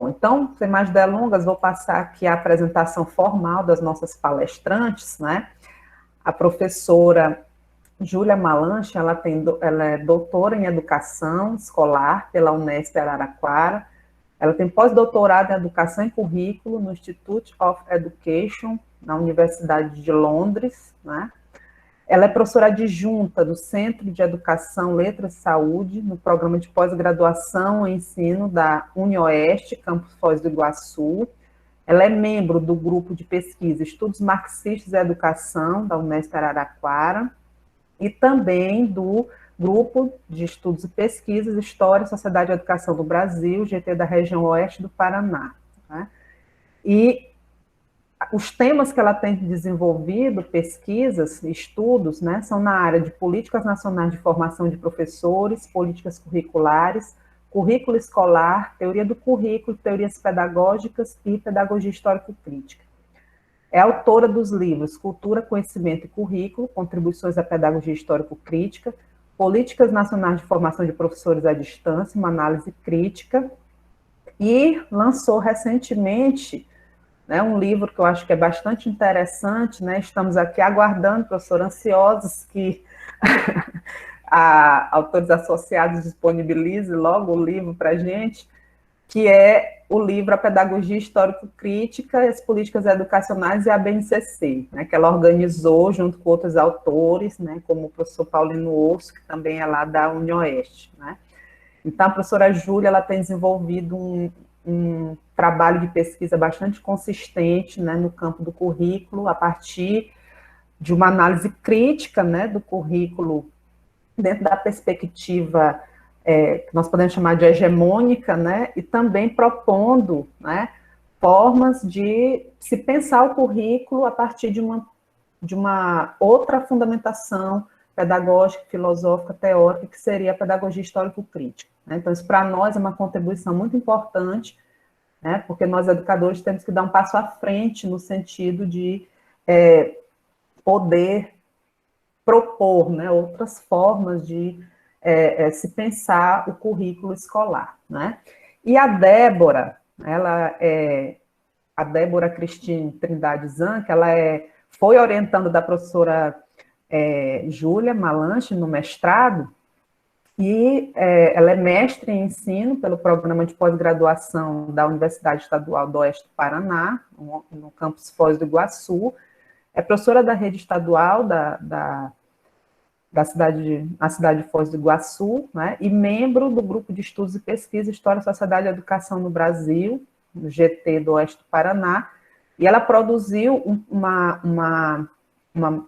Então, sem mais delongas, vou passar aqui a apresentação formal das nossas palestrantes, né? A professora Júlia Malanche, ela é doutora em educação escolar pela Unesp Araraquara, ela tem pós-doutorado em educação e currículo no Institute of Education, na Universidade de Londres, né? Ela é professora adjunta do Centro de Educação, Letras e Saúde, no programa de pós-graduação em ensino da UniOeste, Campus Foz do Iguaçu. Ela é membro do grupo de pesquisa Estudos Marxistas e Educação, da Unesp Araraquara, e também do grupo de estudos e pesquisas História, Sociedade e Educação do Brasil, GT da região oeste do Paraná. Né? E os temas que ela tem desenvolvido, pesquisas, estudos, né, são na área de políticas nacionais de formação de professores, políticas curriculares, currículo escolar, teoria do currículo, teorias pedagógicas e pedagogia histórico-crítica. É autora dos livros Cultura, Conhecimento e Currículo, Contribuições à Pedagogia Histórico-Crítica, Políticas Nacionais de Formação de Professores à Distância, uma análise crítica, e lançou recentemente, né, um livro que eu acho que é bastante interessante, né, estamos aqui aguardando, professor, ansiosos que autores associados disponibilizem logo o livro para a gente, que é o livro A Pedagogia Histórico-Crítica, as Políticas Educacionais e a BNCC, né, que ela organizou junto com outros autores, né, como o professor Paulino Osso, que também é lá da UniOeste. Né. Então, a professora Júlia ela tem desenvolvido um trabalho de pesquisa bastante consistente, né, no campo do currículo, a partir de uma análise crítica, né, do currículo dentro da perspectiva que nós podemos chamar de hegemônica, né, e também propondo, né, formas de se pensar o currículo a partir de uma outra fundamentação pedagógica, filosófica, teórica, que seria a pedagogia histórico-crítica. Né? Então, isso para nós é uma contribuição muito importante, né, porque nós, educadores, temos que dar um passo à frente no sentido de poder propor, né, outras formas de se pensar o currículo escolar. Né? E a Débora, a Débora Cristine Trindade Zanck, ela foi orientando da professora Júlia Malanche no mestrado, e ela é mestre em ensino pelo programa de pós-graduação da Universidade Estadual do Oeste do Paraná, no campus Foz do Iguaçu, é professora da rede estadual na cidade de Foz do Iguaçu, né, e membro do grupo de estudos e pesquisa História, Sociedade e Educação no Brasil, no GT do Oeste do Paraná, e ela produziu uma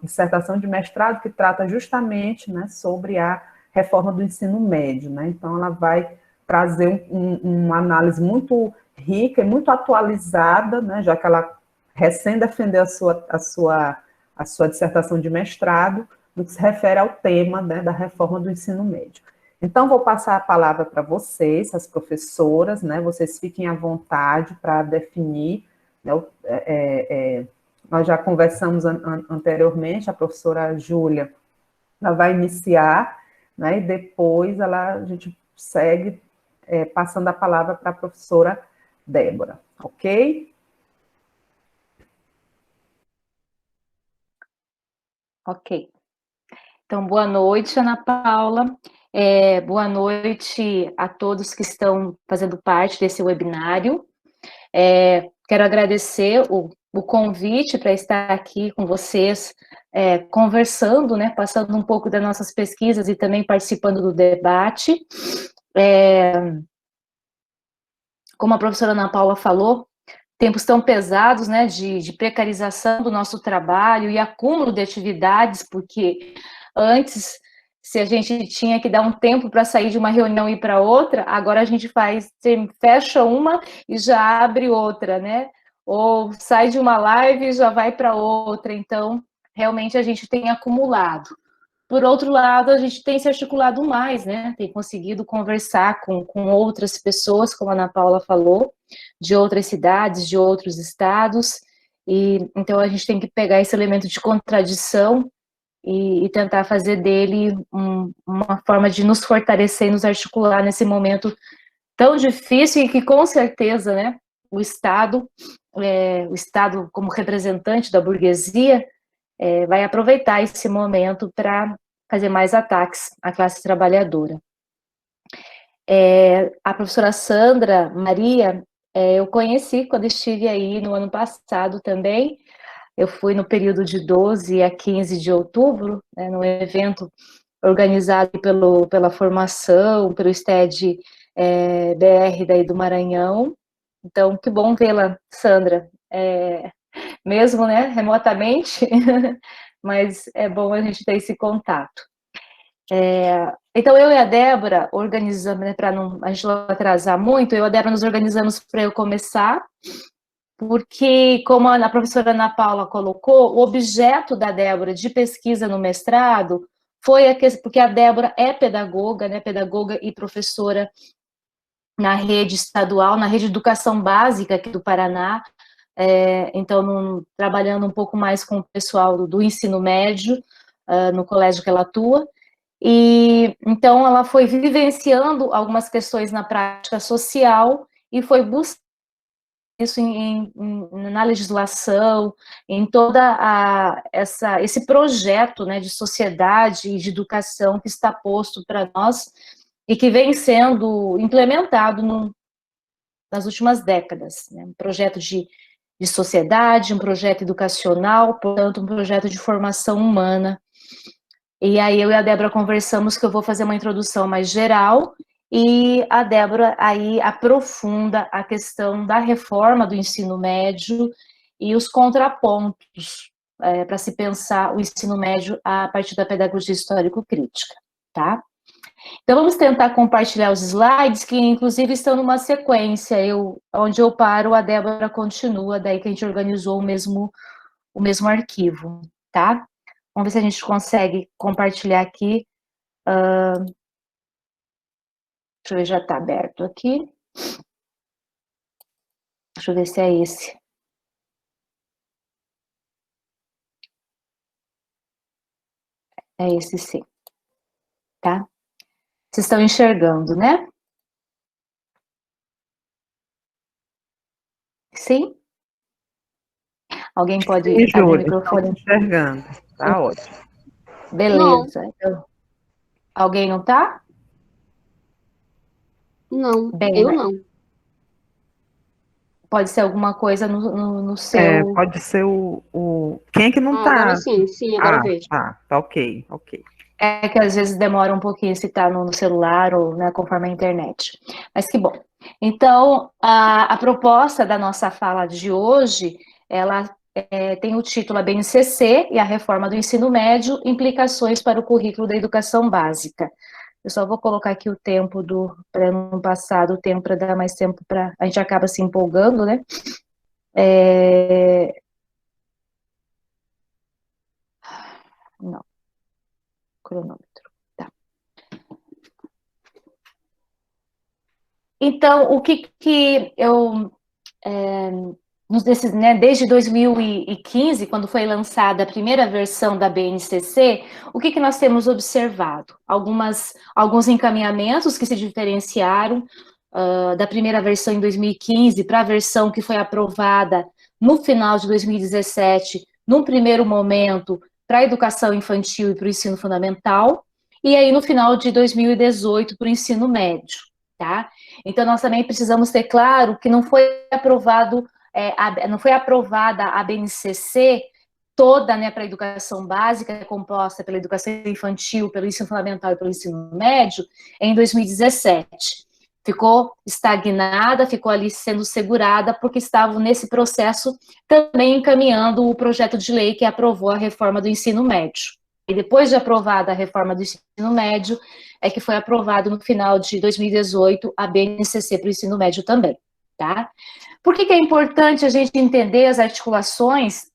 dissertação de mestrado que trata justamente, né, sobre a reforma do ensino médio, né? Então, ela vai trazer uma análise muito rica e muito atualizada, né, já que ela recém defendeu a sua dissertação de mestrado, no que se refere ao tema, né, da reforma do ensino médio. Então, vou passar a palavra para vocês, as professoras, né, vocês fiquem à vontade para definir, né, nós já conversamos anteriormente, a professora Júlia, ela vai iniciar, né, e depois a gente segue passando a palavra para a professora Débora, ok? Ok. Então, boa noite, Ana Paula. Boa noite a todos que estão fazendo parte desse webinário. Quero agradecer o convite para estar aqui com vocês, conversando, né, passando um pouco das nossas pesquisas e também participando do debate. Como a professora Ana Paula falou, tempos tão pesados, né, de precarização do nosso trabalho e acúmulo de atividades, porque antes, se a gente tinha que dar um tempo para sair de uma reunião e ir para outra, agora a gente fecha uma e já abre outra, né? Ou sai de uma live e já vai para outra. Então, realmente a gente tem acumulado. Por outro lado, a gente tem se articulado mais, né? Tem conseguido conversar com outras pessoas, como a Ana Paula falou, de outras cidades, de outros estados, e então a gente tem que pegar esse elemento de contradição e tentar fazer dele uma forma de nos fortalecer e nos articular nesse momento tão difícil e que com certeza, né, o Estado como representante da burguesia, vai aproveitar esse momento para fazer mais ataques à classe trabalhadora. A professora Sandra Maria, eu conheci quando estive aí no ano passado também. Eu fui no período de 12 a 15 de outubro, né, num evento organizado pela formação, pelo STED BR daí do Maranhão. Então, que bom vê-la, Sandra, mesmo, né, remotamente, mas é bom a gente ter esse contato. Então, eu e a Débora organizamos, né, para a gente não atrasar muito, eu e a Débora nos organizamos para eu começar, porque, como a professora Ana Paula colocou, o objeto da Débora de pesquisa no mestrado foi porque a Débora é pedagoga, né, pedagoga e professora na rede estadual, na rede de educação básica aqui do Paraná, então trabalhando um pouco mais com o pessoal do ensino médio, no colégio que ela atua, e então ela foi vivenciando algumas questões na prática social e foi buscando isso na legislação, em toda esse projeto, né, de sociedade e de educação que está posto para nós e que vem sendo implementado nas últimas décadas, né? Um projeto de sociedade, um projeto educacional, portanto, um projeto de formação humana. E aí eu e a Débora conversamos que eu vou fazer uma introdução mais geral e a Débora aí aprofunda a questão da reforma do ensino médio e os contrapontos para se pensar o ensino médio a partir da pedagogia histórico-crítica, tá? Então vamos tentar compartilhar os slides, que inclusive estão numa sequência, onde eu paro, a Débora continua, daí que a gente organizou o mesmo arquivo, tá? Vamos ver se a gente consegue compartilhar aqui. Deixa eu ver, já está aberto aqui. Deixa eu ver se é esse. É esse sim. Tá? Vocês estão enxergando, né? Sim? Alguém pode abrir o microfone? Enxergando. Tá ótimo. Beleza. Então, alguém não tá? Não, Bem, eu não. Pode ser alguma coisa no seu... Pode ser Quem é que não tá? Agora sim, agora eu vejo. Tá ok. É que às vezes demora um pouquinho se tá no celular ou, né, conforme a internet. Mas que bom. Então, a proposta da nossa fala de hoje, ela tem o título A BNCC e a Reforma do Ensino Médio, Implicações para o Currículo da Educação Básica. Eu só vou colocar aqui o tempo para não passar do tempo, para dar mais tempo para... A gente acaba se empolgando, né? Não. Cronômetro. Tá. Então, o que eu... desde 2015, quando foi lançada a primeira versão da BNCC, o que nós temos observado? Alguns encaminhamentos que se diferenciaram da primeira versão em 2015 para a versão que foi aprovada no final de 2017, num primeiro momento, para a educação infantil e para o ensino fundamental, e aí no final de 2018 para o ensino médio, tá? Então, nós também precisamos ter claro que não foi aprovada a BNCC toda, né, para a educação básica, composta pela educação infantil, pelo ensino fundamental e pelo ensino médio, em 2017. Ficou estagnada, ficou ali sendo segurada, porque estavam nesse processo também encaminhando o projeto de lei que aprovou a reforma do ensino médio. E depois de aprovada a reforma do ensino médio, é que foi aprovado no final de 2018 a BNCC para o ensino médio também, tá? Por que é importante a gente entender as articulações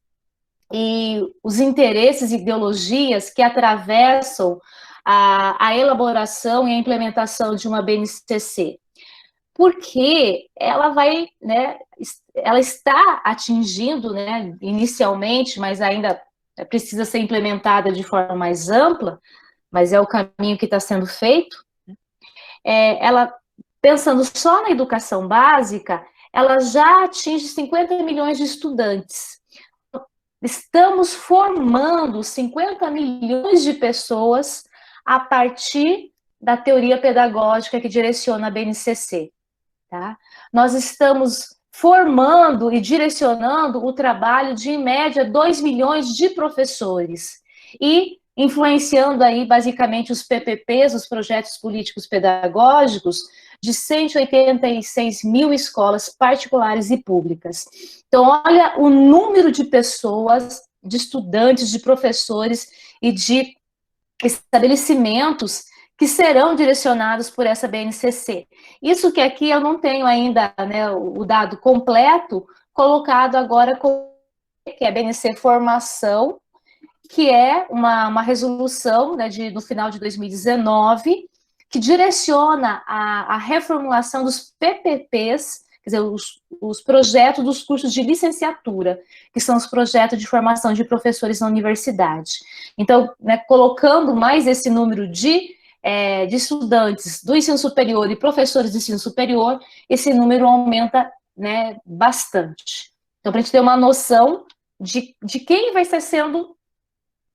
e os interesses e ideologias que atravessam a elaboração e a implementação de uma BNCC? Porque ela vai, né, ela está atingindo, né, inicialmente, mas ainda precisa ser implementada de forma mais ampla, mas é o caminho que está sendo feito, ela pensando só na educação básica, ela já atinge 50 milhões de estudantes. Estamos formando 50 milhões de pessoas a partir da teoria pedagógica que direciona a BNCC. Tá? Nós estamos formando e direcionando o trabalho de, em média, 2 milhões de professores e influenciando aí, basicamente, os PPPs, os projetos políticos pedagógicos, de 186 mil escolas particulares e públicas. Então, olha o número de pessoas, de estudantes, de professores e de estabelecimentos que serão direcionados por essa BNCC. Isso que aqui eu não tenho ainda, né, o dado completo, colocado agora que é a BNC Formação, que é uma resolução, né, no final de 2019, que direciona a reformulação dos PPPs, quer dizer, os projetos dos cursos de licenciatura, que são os projetos de formação de professores na universidade. Então, né, colocando mais esse número de estudantes do ensino superior e professores do ensino superior, esse número aumenta, né, bastante. Então, para a gente ter uma noção de quem vai estar sendo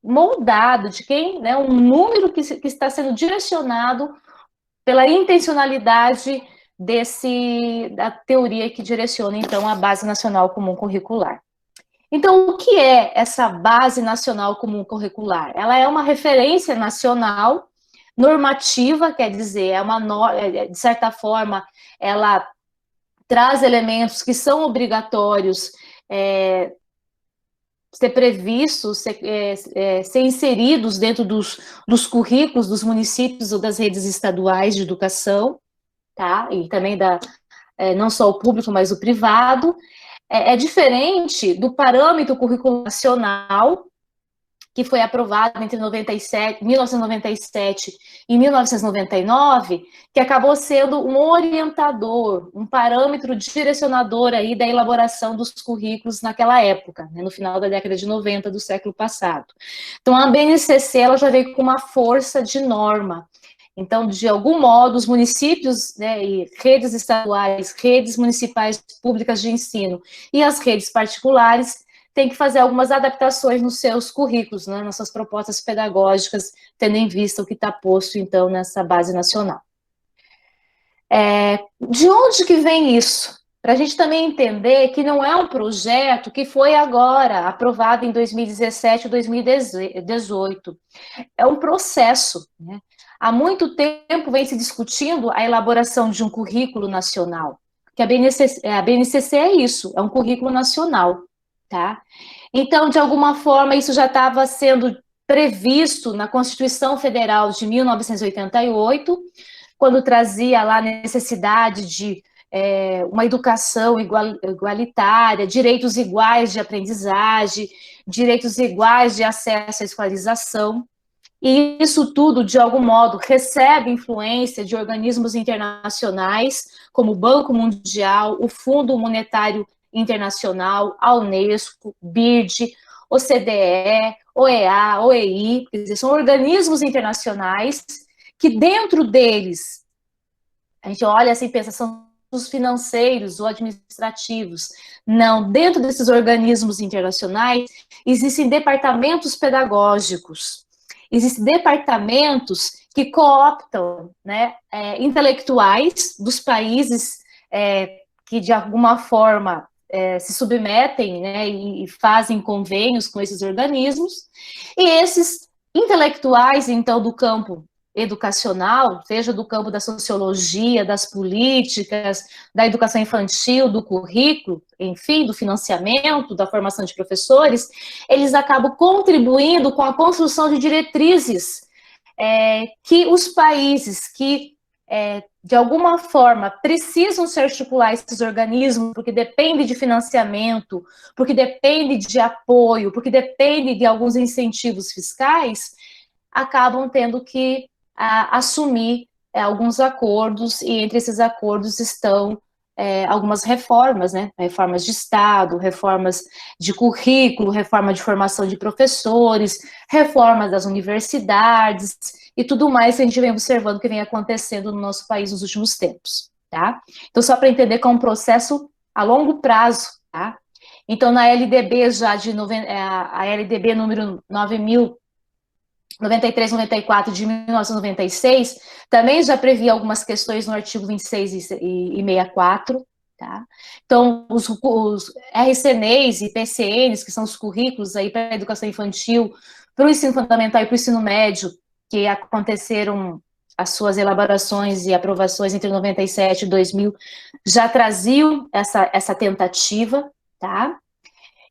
moldado, de quem, né, um número que está sendo direcionado pela intencionalidade da teoria que direciona, então, a Base Nacional Comum Curricular. Então, o que é essa Base Nacional Comum Curricular? Ela é uma referência nacional normativa, quer dizer, de certa forma, ela traz elementos que são obrigatórios ser previstos, ser inseridos dentro dos currículos dos municípios ou das redes estaduais de educação, tá? E também não só o público, mas o privado. É diferente do parâmetro curricular nacional, que foi aprovado entre 1997 e 1999, que acabou sendo um orientador, um parâmetro direcionador aí da elaboração dos currículos naquela época, né, no final da década de 90 do século passado. Então, a BNCC ela já veio com uma força de norma. Então, de algum modo, os municípios, né, e redes estaduais, redes municipais públicas de ensino e as redes particulares tem que fazer algumas adaptações nos seus currículos, né, nas suas propostas pedagógicas, tendo em vista o que está posto, então, nessa base nacional. De onde que vem isso? Para a gente também entender que não é um projeto que foi agora, aprovado em 2017 ou 2018. É um processo, né? Há muito tempo vem se discutindo a elaboração de um currículo nacional, que a BNCC é isso, é um currículo nacional. Tá? Então, de alguma forma, isso já estava sendo previsto na Constituição Federal de 1988, quando trazia lá a necessidade de uma educação igualitária, direitos iguais de aprendizagem, direitos iguais de acesso à escolarização. E isso tudo, de algum modo, recebe influência de organismos internacionais, como o Banco Mundial, o Fundo Monetário Internacional, a Unesco, BIRD, OCDE, OEA, OEI, quer dizer, são organismos internacionais que dentro deles, a gente olha assim e pensa, são os financeiros ou administrativos. Não, dentro desses organismos internacionais existem departamentos pedagógicos, existem departamentos que cooptam, né, intelectuais dos países que de alguma forma se submetem, né, e fazem convênios com esses organismos, e esses intelectuais, então, do campo educacional, seja do campo da sociologia, das políticas, da educação infantil, do currículo, enfim, do financiamento, da formação de professores, eles acabam contribuindo com a construção de diretrizes que os países que de alguma forma, precisam se articular esses organismos, porque depende de financiamento, porque depende de apoio, porque depende de alguns incentivos fiscais, acabam tendo que assumir alguns acordos, e entre esses acordos estão algumas reformas, né? Reformas de Estado, reformas de currículo, reforma de formação de professores, reforma das universidades, e tudo mais que a gente vem observando que vem acontecendo no nosso país nos últimos tempos. tá? Então, só para entender que é um processo a longo prazo, tá? Então, na LDB a LDB número 9.093/94 de 1996, também já previa algumas questões no artigo 26 e 64, tá? Então, os RCNEs e PCNs, que são os currículos aí para a educação infantil, para o ensino fundamental e para o ensino médio, que aconteceram as suas elaborações e aprovações entre 97 e 2000, já traziam essa tentativa, tá?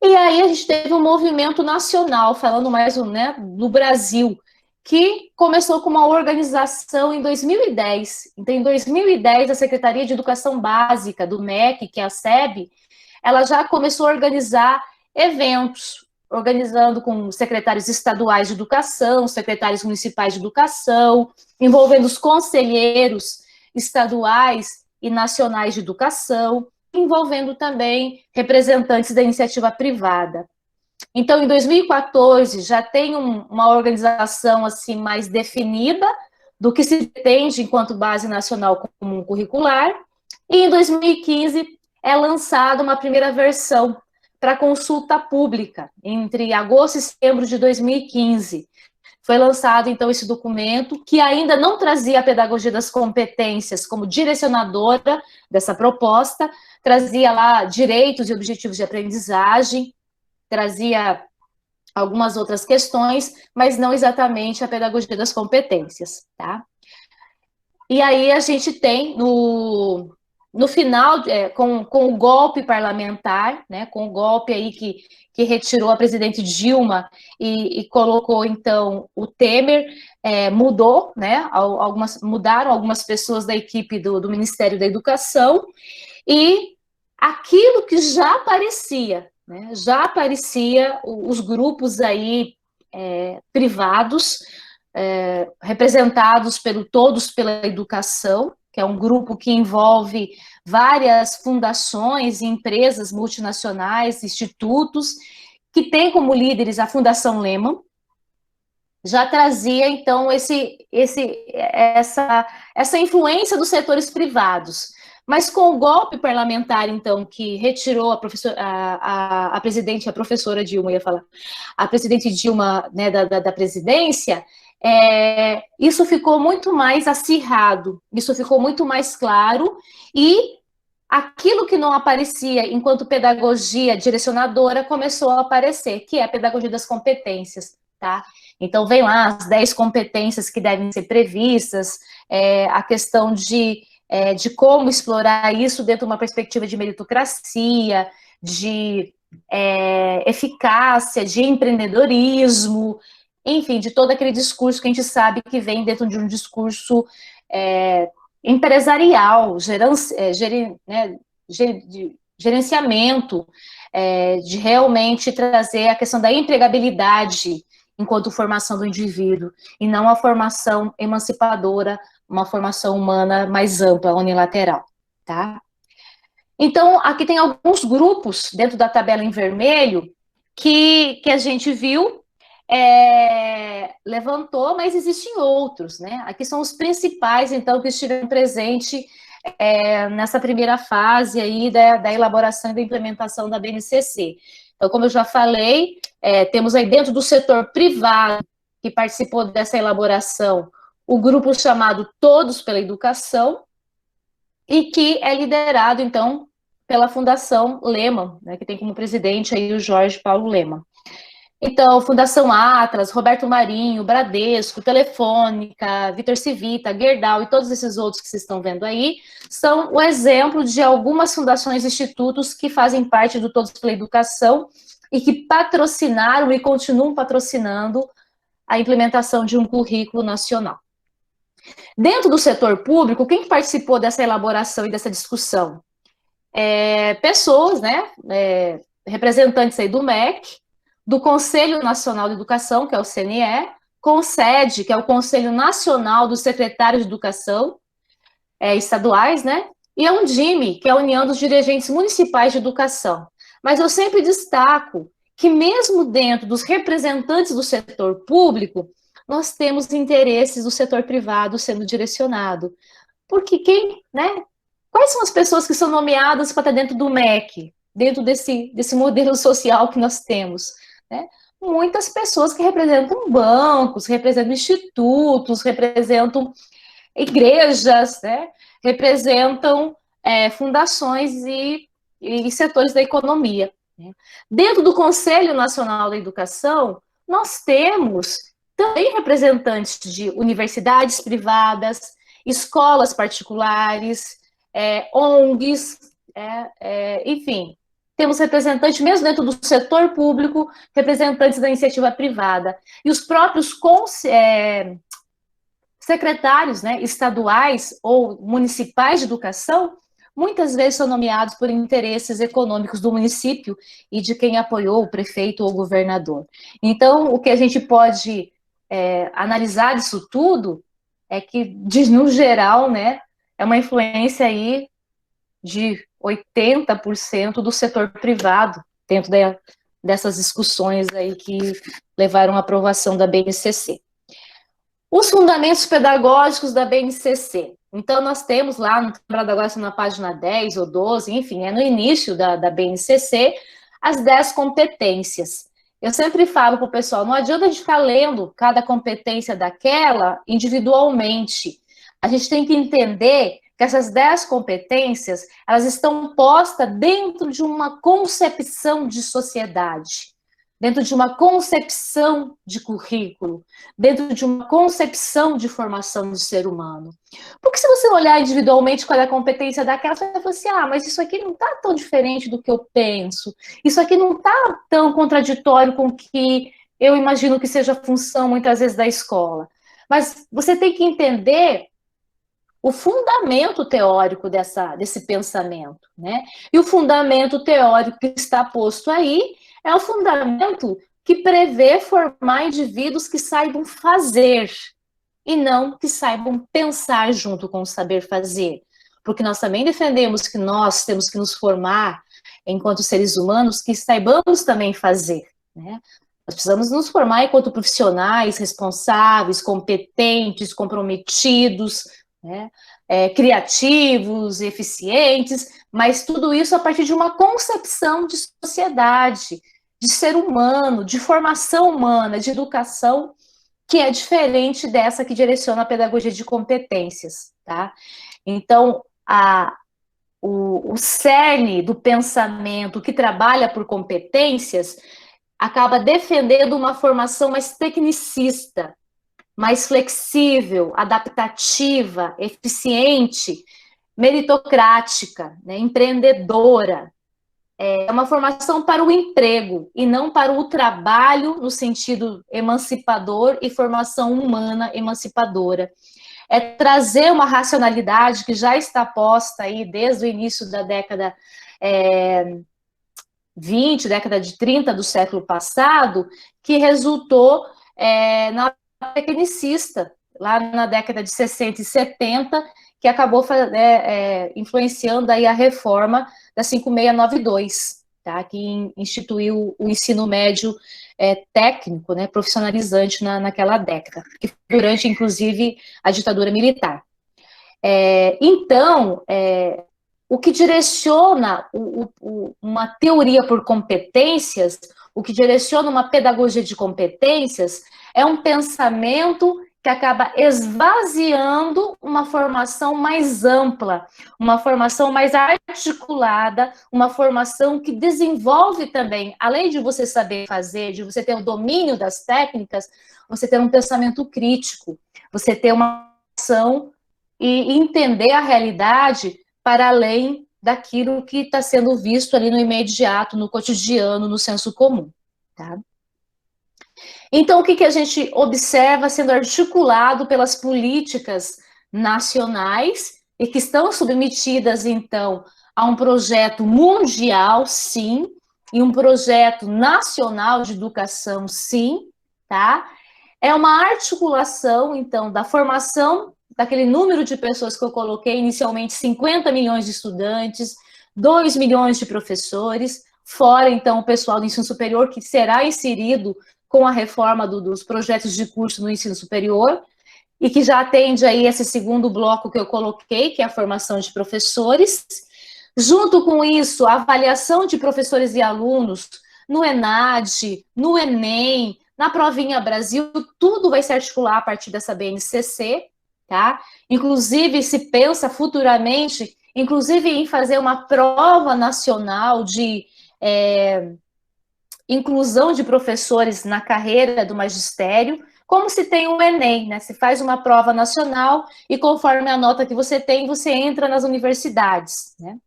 E aí a gente teve um movimento nacional, falando mais, né, do Brasil, que começou com uma organização em 2010. Então, em 2010, a Secretaria de Educação Básica do MEC, que é a SEB, ela já começou a organizar eventos, organizando com secretários estaduais de educação, secretários municipais de educação, envolvendo os conselheiros estaduais e nacionais de educação, envolvendo também representantes da iniciativa privada. Então, em 2014, já tem uma organização assim mais definida do que se pretende enquanto base nacional comum curricular, e em 2015 é lançada uma primeira versão para consulta pública, entre agosto e setembro de 2015. Foi lançado, então, esse documento, que ainda não trazia a pedagogia das competências como direcionadora dessa proposta, trazia lá direitos e objetivos de aprendizagem, trazia algumas outras questões, mas não exatamente a pedagogia das competências, tá? E aí a gente tem, no final, com o golpe parlamentar, né, com o golpe aí que retirou a presidente Dilma e colocou, então, o Temer, mudou, né, mudaram algumas pessoas da equipe do Ministério da Educação, e aquilo que já aparecia, né, os grupos aí privados, representados Todos pela Educação, que é um grupo que envolve várias fundações e empresas multinacionais, institutos, que tem como líderes a Fundação Lehman, já trazia, então, essa influência dos setores privados. Mas com o golpe parlamentar, então, que retirou a presidente, a professora Dilma, ia falar, a presidente Dilma, né, da presidência, isso ficou muito mais acirrado, isso ficou muito mais claro, e aquilo que não aparecia enquanto pedagogia direcionadora começou a aparecer, que é a pedagogia das competências, tá? Então, vem lá as 10 competências que devem ser previstas, a questão de como explorar isso dentro de uma perspectiva de meritocracia, de eficácia, de empreendedorismo, enfim, de todo aquele discurso que a gente sabe que vem dentro de um discurso empresarial, de gerenciamento, de realmente trazer a questão da empregabilidade enquanto formação do indivíduo, e não a formação emancipadora, uma formação humana mais ampla, unilateral, tá? Então, aqui tem alguns grupos, dentro da tabela em vermelho, que a gente viu, levantou, mas existem outros, né? Aqui são os principais, então, que estiveram presentes nessa primeira fase aí da elaboração e da implementação da BNCC. Então, como eu já falei, temos aí dentro do setor privado, que participou dessa elaboração, o grupo chamado Todos pela Educação, e que é liderado, então, pela Fundação Lehman, né, que tem como presidente aí o Jorge Paulo Lehman. Então, Fundação Atlas, Roberto Marinho, Bradesco, Telefônica, Vitor Civita, Gerdau e todos esses outros que vocês estão vendo aí, são o exemplo de algumas fundações e institutos que fazem parte do Todos pela Educação e que patrocinaram e continuam patrocinando a implementação de um currículo nacional. Dentro do setor público, quem participou dessa elaboração e dessa discussão? Pessoas, né, representantes aí do MEC, do Conselho Nacional de Educação, que é o CNE, CONSED, que é o Conselho Nacional dos Secretários de Educação estaduais, né, e a Undime, que é a União dos Dirigentes Municipais de Educação. Mas eu sempre destaco que mesmo dentro dos representantes do setor público, nós temos interesses do setor privado sendo direcionado. Porque quem, né, Quais são as pessoas que são nomeadas para estar dentro do MEC, dentro desse modelo social que nós temos, né? Muitas pessoas que representam bancos, representam institutos, representam igrejas, né? Representam fundações e setores da economia, né? Dentro do Conselho Nacional da Educação, nós temos também representantes de universidades privadas, escolas particulares, ONGs, enfim, temos representantes, mesmo dentro do setor público, representantes da iniciativa privada. E os próprios secretários, né, estaduais ou municipais de educação, muitas vezes são nomeados por interesses econômicos do município e de quem apoiou o prefeito ou o governador. Então, o que a gente pode analisar disso tudo é que, no geral, né, é uma influência aí de 80% do setor privado dentro dessas discussões aí que levaram à aprovação da BNCC. Os fundamentos pedagógicos da BNCC. Então, nós temos lá, no agora na página 10 ou 12, enfim, no início da BNCC, as 10 competências. Eu sempre falo para o pessoal, não adianta a gente ficar lendo cada competência daquela individualmente. A gente tem que entender que essas 10 competências, elas estão postas dentro de uma concepção de sociedade, dentro de uma concepção de currículo, dentro de uma concepção de formação do ser humano. Porque se você olhar individualmente qual é a competência daquela, você vai falar assim, mas isso aqui não está tão diferente do que eu penso, isso aqui não está tão contraditório com o que eu imagino que seja a função, muitas vezes, da escola. Mas você tem que entender o fundamento teórico desse pensamento, né? E o fundamento teórico que está posto aí é o fundamento que prevê formar indivíduos que saibam fazer e não que saibam pensar junto com o saber fazer. Porque nós também defendemos que nós temos que nos formar enquanto seres humanos que saibamos também fazer, né? Nós precisamos nos formar enquanto profissionais responsáveis, competentes, comprometidos, né? Criativos, eficientes, mas tudo isso a partir de uma concepção de sociedade, de ser humano, de formação humana, de educação, que é diferente dessa que direciona a pedagogia de competências, tá? Então, o cerne do pensamento que trabalha por competências acaba defendendo uma formação mais tecnicista, mais flexível, adaptativa, eficiente, meritocrática, né, empreendedora. É uma formação para o emprego e não para o trabalho no sentido emancipador e formação humana emancipadora. É trazer uma racionalidade que já está posta aí desde o início da década 20, década de 30 do século passado, que resultou na tecnicista, lá na década de 60 e 70, que acabou influenciando aí a reforma da 5692, tá? Que instituiu o ensino médio técnico, né, profissionalizante naquela década, que durante, inclusive, a ditadura militar. Então, o que direciona uma teoria por competências, o que direciona uma pedagogia de competências, é um pensamento que acaba esvaziando uma formação mais ampla, uma formação mais articulada, uma formação que desenvolve também, além de você saber fazer, de você ter o domínio das técnicas, você ter um pensamento crítico, você ter uma ação e entender a realidade para além daquilo que está sendo visto ali no imediato, no cotidiano, no senso comum, tá? Então, o que a gente observa sendo articulado pelas políticas nacionais e que estão submetidas, então, a um projeto mundial, sim, e um projeto nacional de educação, sim, tá? É uma articulação, então, da formação daquele número de pessoas que eu coloquei inicialmente, 50 milhões de estudantes, 2 milhões de professores, fora, então, o pessoal do ensino superior que será inserido com a reforma dos projetos de curso no ensino superior, e que já atende aí esse segundo bloco que eu coloquei, que é a formação de professores. Junto com isso, a avaliação de professores e alunos no ENAD, no Enem, na Provinha Brasil, tudo vai se articular a partir dessa BNCC, tá? Inclusive, se pensa futuramente, inclusive em fazer uma prova nacional de inclusão de professores na carreira do magistério, como se tem o Enem, né? Se faz uma prova nacional e conforme a nota que você tem, você entra nas universidades, né?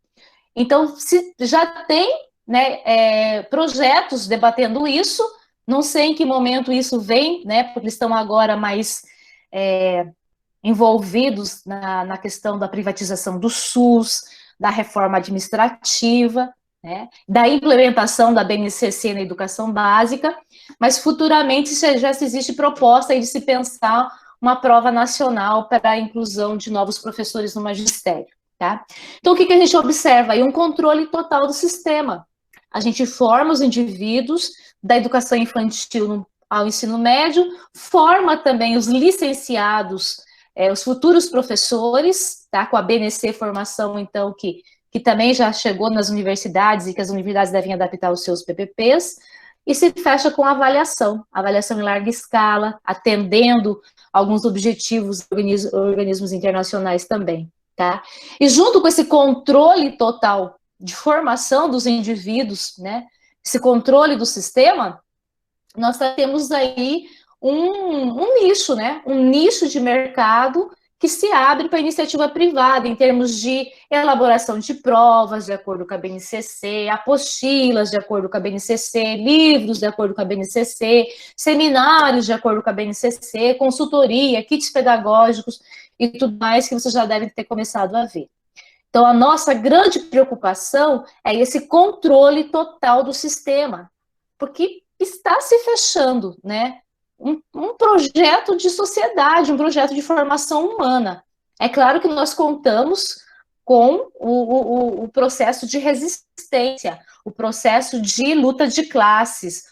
Então, se já tem, né, projetos debatendo isso, não sei em que momento isso vem, né, porque eles estão agora mais envolvidos na questão da privatização do SUS, da reforma administrativa, né, da implementação da BNCC na educação básica, mas futuramente já se existe proposta de se pensar uma prova nacional para a inclusão de novos professores no magistério. Tá? Então, o que a gente observa aí? Um controle total do sistema. A gente forma os indivíduos da educação infantil ao ensino médio, forma também os licenciados, os futuros professores, tá? Com a BNC Formação, então, que também já chegou nas universidades e que as universidades devem adaptar os seus PPPs, e se fecha com avaliação em larga escala, atendendo alguns objetivos de organismos internacionais também. Tá? E junto com esse controle total de formação dos indivíduos, né, esse controle do sistema, nós temos aí um nicho, né, um nicho de mercado que se abre para a iniciativa privada, em termos de elaboração de provas, de acordo com a BNCC, apostilas, de acordo com a BNCC, livros, de acordo com a BNCC, seminários, de acordo com a BNCC, consultoria, kits pedagógicos e tudo mais que vocês já devem ter começado a ver. Então, a nossa grande preocupação é esse controle total do sistema, porque está se fechando, né? Um projeto de sociedade, um projeto de formação humana. É claro que nós contamos com o processo de resistência, o processo de luta de classes,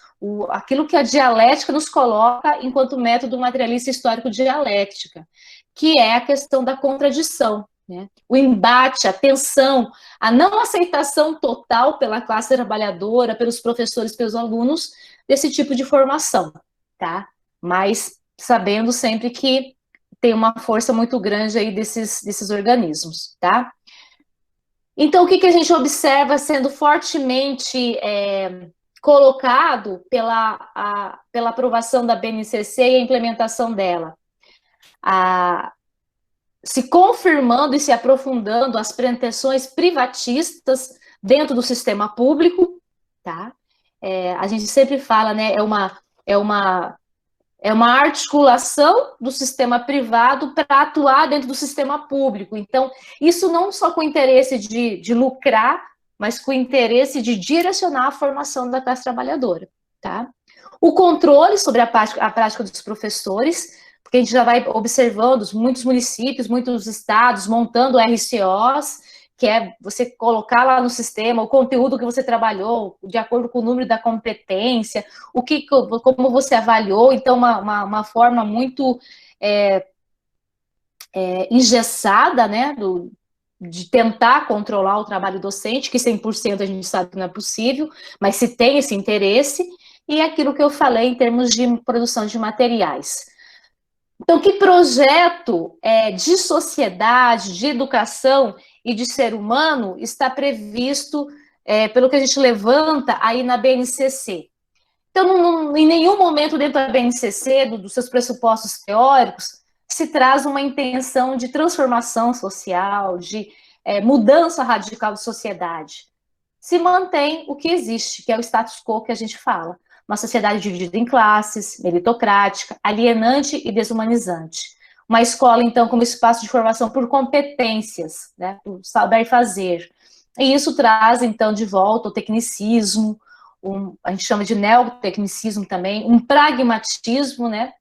aquilo que a dialética nos coloca enquanto método materialista histórico dialética, que é a questão da contradição, né? O embate, a tensão, a não aceitação total pela classe trabalhadora, pelos professores, pelos alunos, desse tipo de formação, tá? Mas sabendo sempre que tem uma força muito grande aí desses organismos, tá? Então, o que a gente observa sendo fortemente colocado pela aprovação da BNCC e a implementação dela? Se confirmando e se aprofundando as pretensões privatistas dentro do sistema público, tá? A gente sempre fala, né, é uma articulação do sistema privado para atuar dentro do sistema público. Então, isso não só com o interesse de lucrar, mas com o interesse de direcionar a formação da classe trabalhadora, tá? O controle sobre a prática dos professores, porque a gente já vai observando muitos municípios, muitos estados montando RCOs, que é você colocar lá no sistema o conteúdo que você trabalhou, de acordo com o número da competência, como você avaliou, então uma forma muito engessada, né, de tentar controlar o trabalho docente, que 100% a gente sabe que não é possível, mas se tem esse interesse, e aquilo que eu falei em termos de produção de materiais. Então, que projeto de sociedade, de educação e de ser humano está previsto pelo que a gente levanta aí na BNCC? Então, em nenhum momento dentro da BNCC, dos seus pressupostos teóricos, se traz uma intenção de transformação social, de mudança radical de sociedade. Se mantém o que existe, que é o status quo que a gente fala. Uma sociedade dividida em classes, meritocrática, alienante e desumanizante. Uma escola, então, como espaço de formação por competências, né, por saber fazer. E isso traz, então, de volta o tecnicismo, a gente chama de neotecnicismo também, um pragmatismo, né,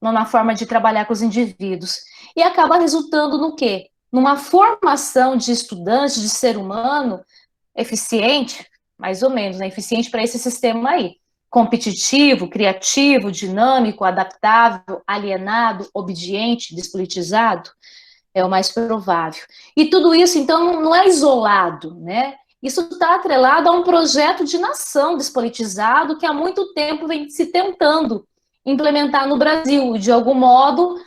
na forma de trabalhar com os indivíduos. E acaba resultando no quê? Numa formação de estudantes, de ser humano, eficiente, mais ou menos, né, eficiente para esse sistema aí, competitivo, criativo, dinâmico, adaptável, alienado, obediente, despolitizado? É o mais provável. E tudo isso, então, não é isolado, né? Isso está atrelado a um projeto de nação despolitizado que há muito tempo vem se tentando implementar no Brasil. De algum modo,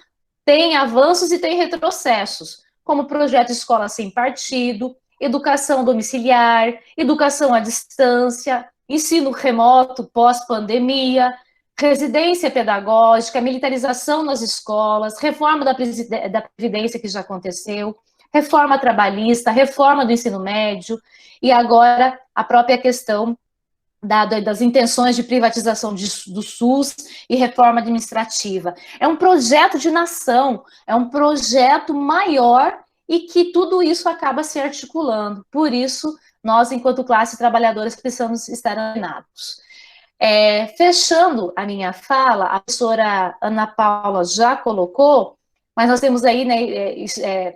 tem avanços e tem retrocessos, como o projeto Escola Sem Partido, educação domiciliar, educação à distância, ensino remoto pós-pandemia, residência pedagógica, militarização nas escolas, reforma da Previdência que já aconteceu, reforma trabalhista, reforma do ensino médio, e agora a própria questão das intenções de privatização do SUS e reforma administrativa. É um projeto de nação, é um projeto maior e que tudo isso acaba se articulando. Por isso, nós, enquanto classe trabalhadora, precisamos estar alinhados. Fechando a minha fala, a professora Ana Paula já colocou, mas nós temos aí, né,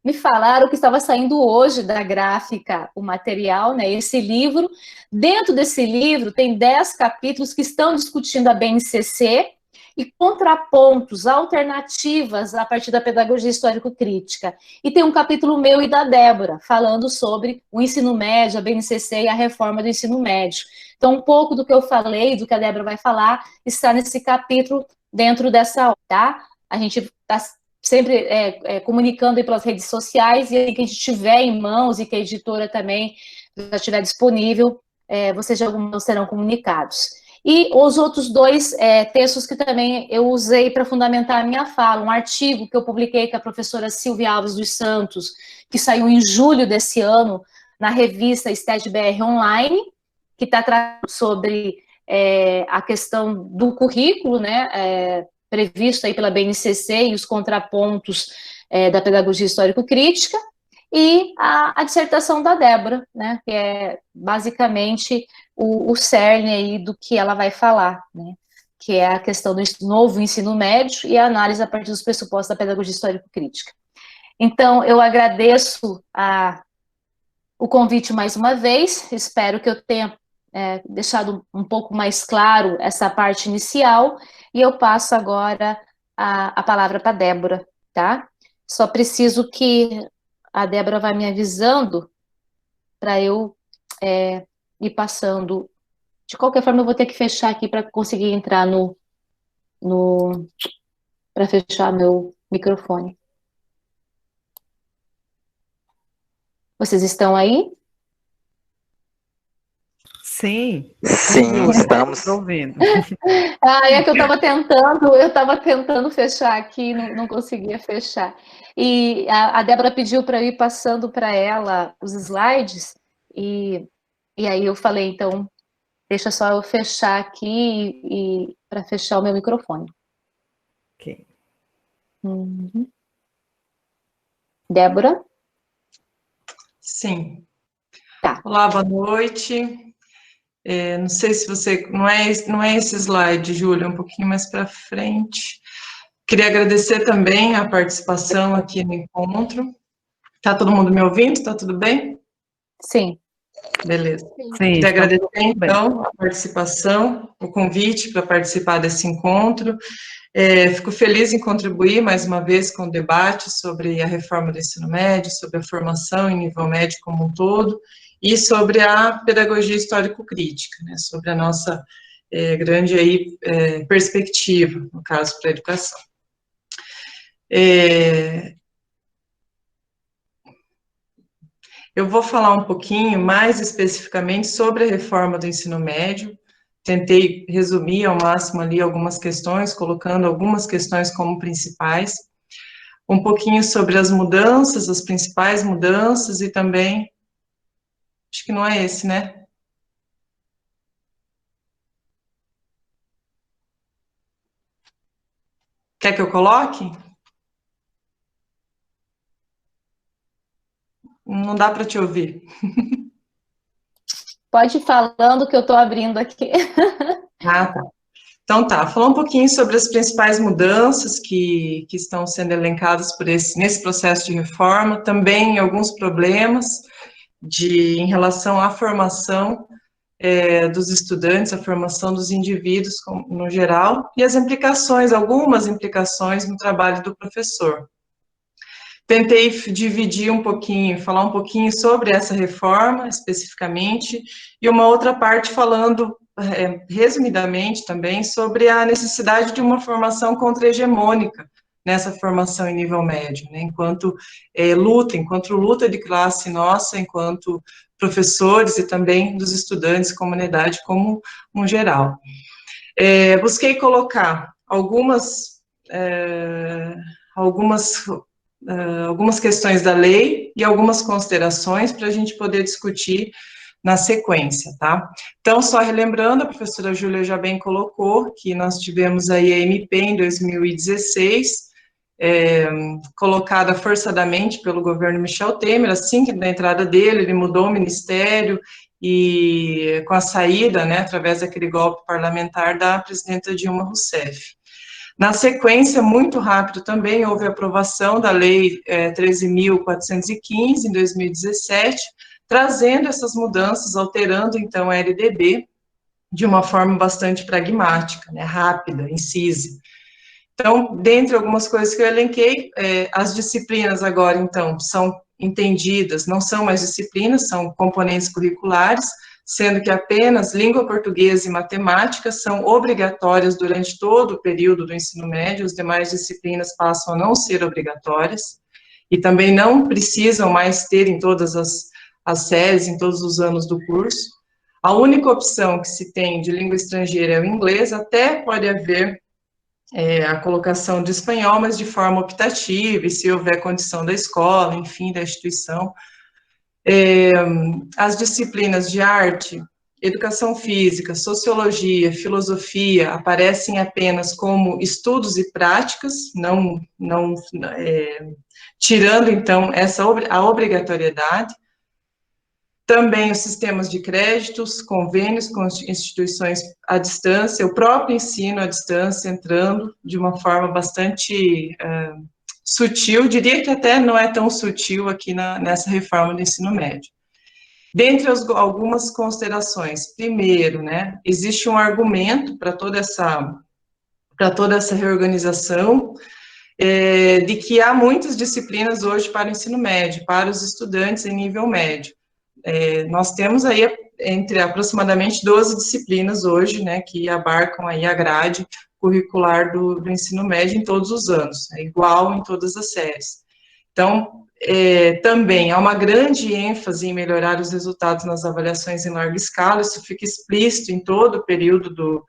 me falaram que estava saindo hoje da gráfica o material, né, esse livro. Dentro desse livro tem 10 capítulos que estão discutindo a BNCC e contrapontos, alternativas a partir da pedagogia histórico-crítica. E tem um capítulo meu e da Débora, falando sobre o ensino médio, a BNCC e a reforma do ensino médio. Então, um pouco do que eu falei, do que a Débora vai falar, está nesse capítulo dentro dessa aula, tá? A gente está sempre comunicando aí pelas redes sociais, e que a gente tiver em mãos e que a editora também já estiver disponível, vocês de algum modo serão comunicados. E os outros 2 textos que também eu usei para fundamentar a minha fala, um artigo que eu publiquei com a professora Silvia Alves dos Santos, que saiu em julho desse ano, na revista STED-BR Online, que está tratando sobre a questão do currículo, né, previsto aí pela BNCC e os contrapontos da pedagogia histórico-crítica, e a dissertação da Débora, né, que é basicamente o cerne aí do que ela vai falar, né, que é a questão do novo ensino médio e a análise a partir dos pressupostos da pedagogia histórico-crítica. Então, eu agradeço o convite mais uma vez, espero que eu tenha deixado um pouco mais claro essa parte inicial, e eu passo agora a palavra para a Débora, tá? Só preciso que a Débora vai me avisando para eu ir passando. De qualquer forma, eu vou ter que fechar aqui para conseguir entrar para fechar meu microfone. Vocês estão aí? Sim. Sim, estamos. Ouvindo. É que eu estava tentando fechar aqui, não conseguia fechar. E a Débora pediu para eu ir passando para ela os slides, e aí eu falei, então, deixa só eu fechar aqui e para fechar o meu microfone. Ok. Uhum. Débora? Sim. Tá. Olá, boa noite. Não sei se você... Não é esse slide, Júlia, um pouquinho mais para frente. Queria agradecer também a participação aqui no encontro. Está todo mundo me ouvindo? Está tudo bem? Sim. Beleza. Sim, Queria agradecer, então, a participação, o convite para participar desse encontro. Fico feliz em contribuir, mais uma vez, com o debate sobre a reforma do ensino médio, sobre a formação em nível médio como um todo, e sobre a pedagogia histórico-crítica, né, sobre a nossa grande aí, perspectiva, no caso, para a educação. Eu vou falar um pouquinho mais especificamente sobre a reforma do ensino médio. Tentei resumir ao máximo ali algumas questões, colocando algumas questões como principais. Um pouquinho sobre as mudanças, as principais mudanças, e também, acho que não é esse, né? Quer que eu coloque? Não dá para te ouvir. Pode ir falando que eu estou abrindo aqui. Ah, tá. Então tá, falar um pouquinho sobre as principais mudanças que estão sendo elencadas nesse processo de reforma, também alguns problemas em relação à formação dos estudantes, a formação dos indivíduos no geral, e as implicações, algumas implicações no trabalho do professor. Tentei dividir um pouquinho, falar um pouquinho sobre essa reforma, especificamente, e uma outra parte falando, resumidamente também, sobre a necessidade de uma formação contra-hegemônica nessa formação em nível médio, né, enquanto luta de classe nossa, enquanto professores e também dos estudantes, comunidade como um geral. Busquei colocar algumas questões da lei e algumas considerações para a gente poder discutir na sequência, tá? Então, só relembrando, a professora Júlia já bem colocou que nós tivemos aí a MP em 2016, colocada forçadamente pelo governo Michel Temer, assim que da entrada dele, ele mudou o ministério, e com a saída, né, através daquele golpe parlamentar da presidenta Dilma Rousseff. Na sequência, muito rápido também, houve a aprovação da Lei 13.415, em 2017, trazendo essas mudanças, alterando, então, a LDB de uma forma bastante pragmática, né, rápida, incisa. Então, dentre algumas coisas que eu elenquei, as disciplinas agora, então, são entendidas, não são mais disciplinas, são componentes curriculares, sendo que apenas língua portuguesa e matemática são obrigatórias durante todo o período do ensino médio, as demais disciplinas passam a não ser obrigatórias, e também não precisam mais ter em todas as séries, em todos os anos do curso. A única opção que se tem de língua estrangeira é o inglês, até pode haver a colocação de espanhol, mas de forma optativa, e se houver condição da escola, enfim, da instituição. As disciplinas de arte, educação física, sociologia, filosofia, aparecem apenas como estudos e práticas, tirando, então, a obrigatoriedade. Também os sistemas de créditos, convênios com instituições à distância, o próprio ensino à distância entrando de uma forma bastante sutil, diria que até não é tão sutil aqui nessa reforma do ensino médio. Dentre algumas considerações, primeiro, né, existe um argumento para toda essa reorganização, de que há muitas disciplinas hoje para o ensino médio, para os estudantes em nível médio. Nós temos aí entre aproximadamente 12 disciplinas hoje, né, que abarcam aí a grade curricular do ensino médio em todos os anos, é igual em todas as séries. Então, também há uma grande ênfase em melhorar os resultados nas avaliações em larga escala, isso fica explícito em todo o período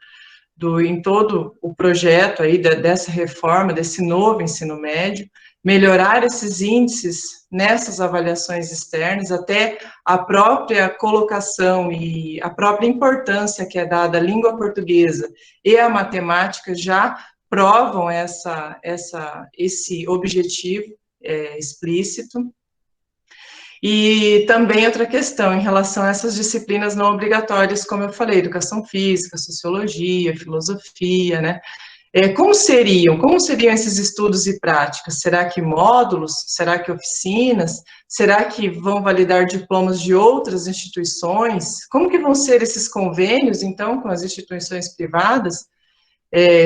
em todo o projeto aí dessa reforma, desse novo ensino médio, melhorar esses índices nessas avaliações externas, até a própria colocação e a própria importância que é dada à língua portuguesa e à matemática já provam esse objetivo explícito. E também outra questão em relação a essas disciplinas não obrigatórias, como eu falei, educação física, sociologia, filosofia, né? Como seriam esses estudos e práticas? Será que módulos? Será que oficinas? Será que vão validar diplomas de outras instituições? Como que vão ser esses convênios, então, com as instituições privadas?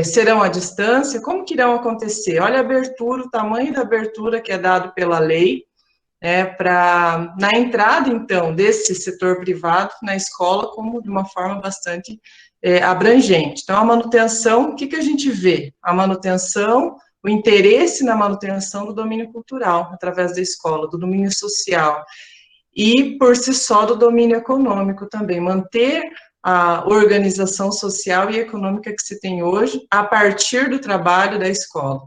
Serão à distância? Como que irão acontecer? Olha a abertura, o tamanho da abertura que é dado pela lei, na entrada, então, desse setor privado na escola, como de uma forma bastante abrangente. Então, a manutenção, o que a gente vê? A manutenção, o interesse na manutenção do domínio cultural, através da escola, do domínio social, e, por si só, do domínio econômico também, manter a organização social e econômica que se tem hoje, a partir do trabalho da escola.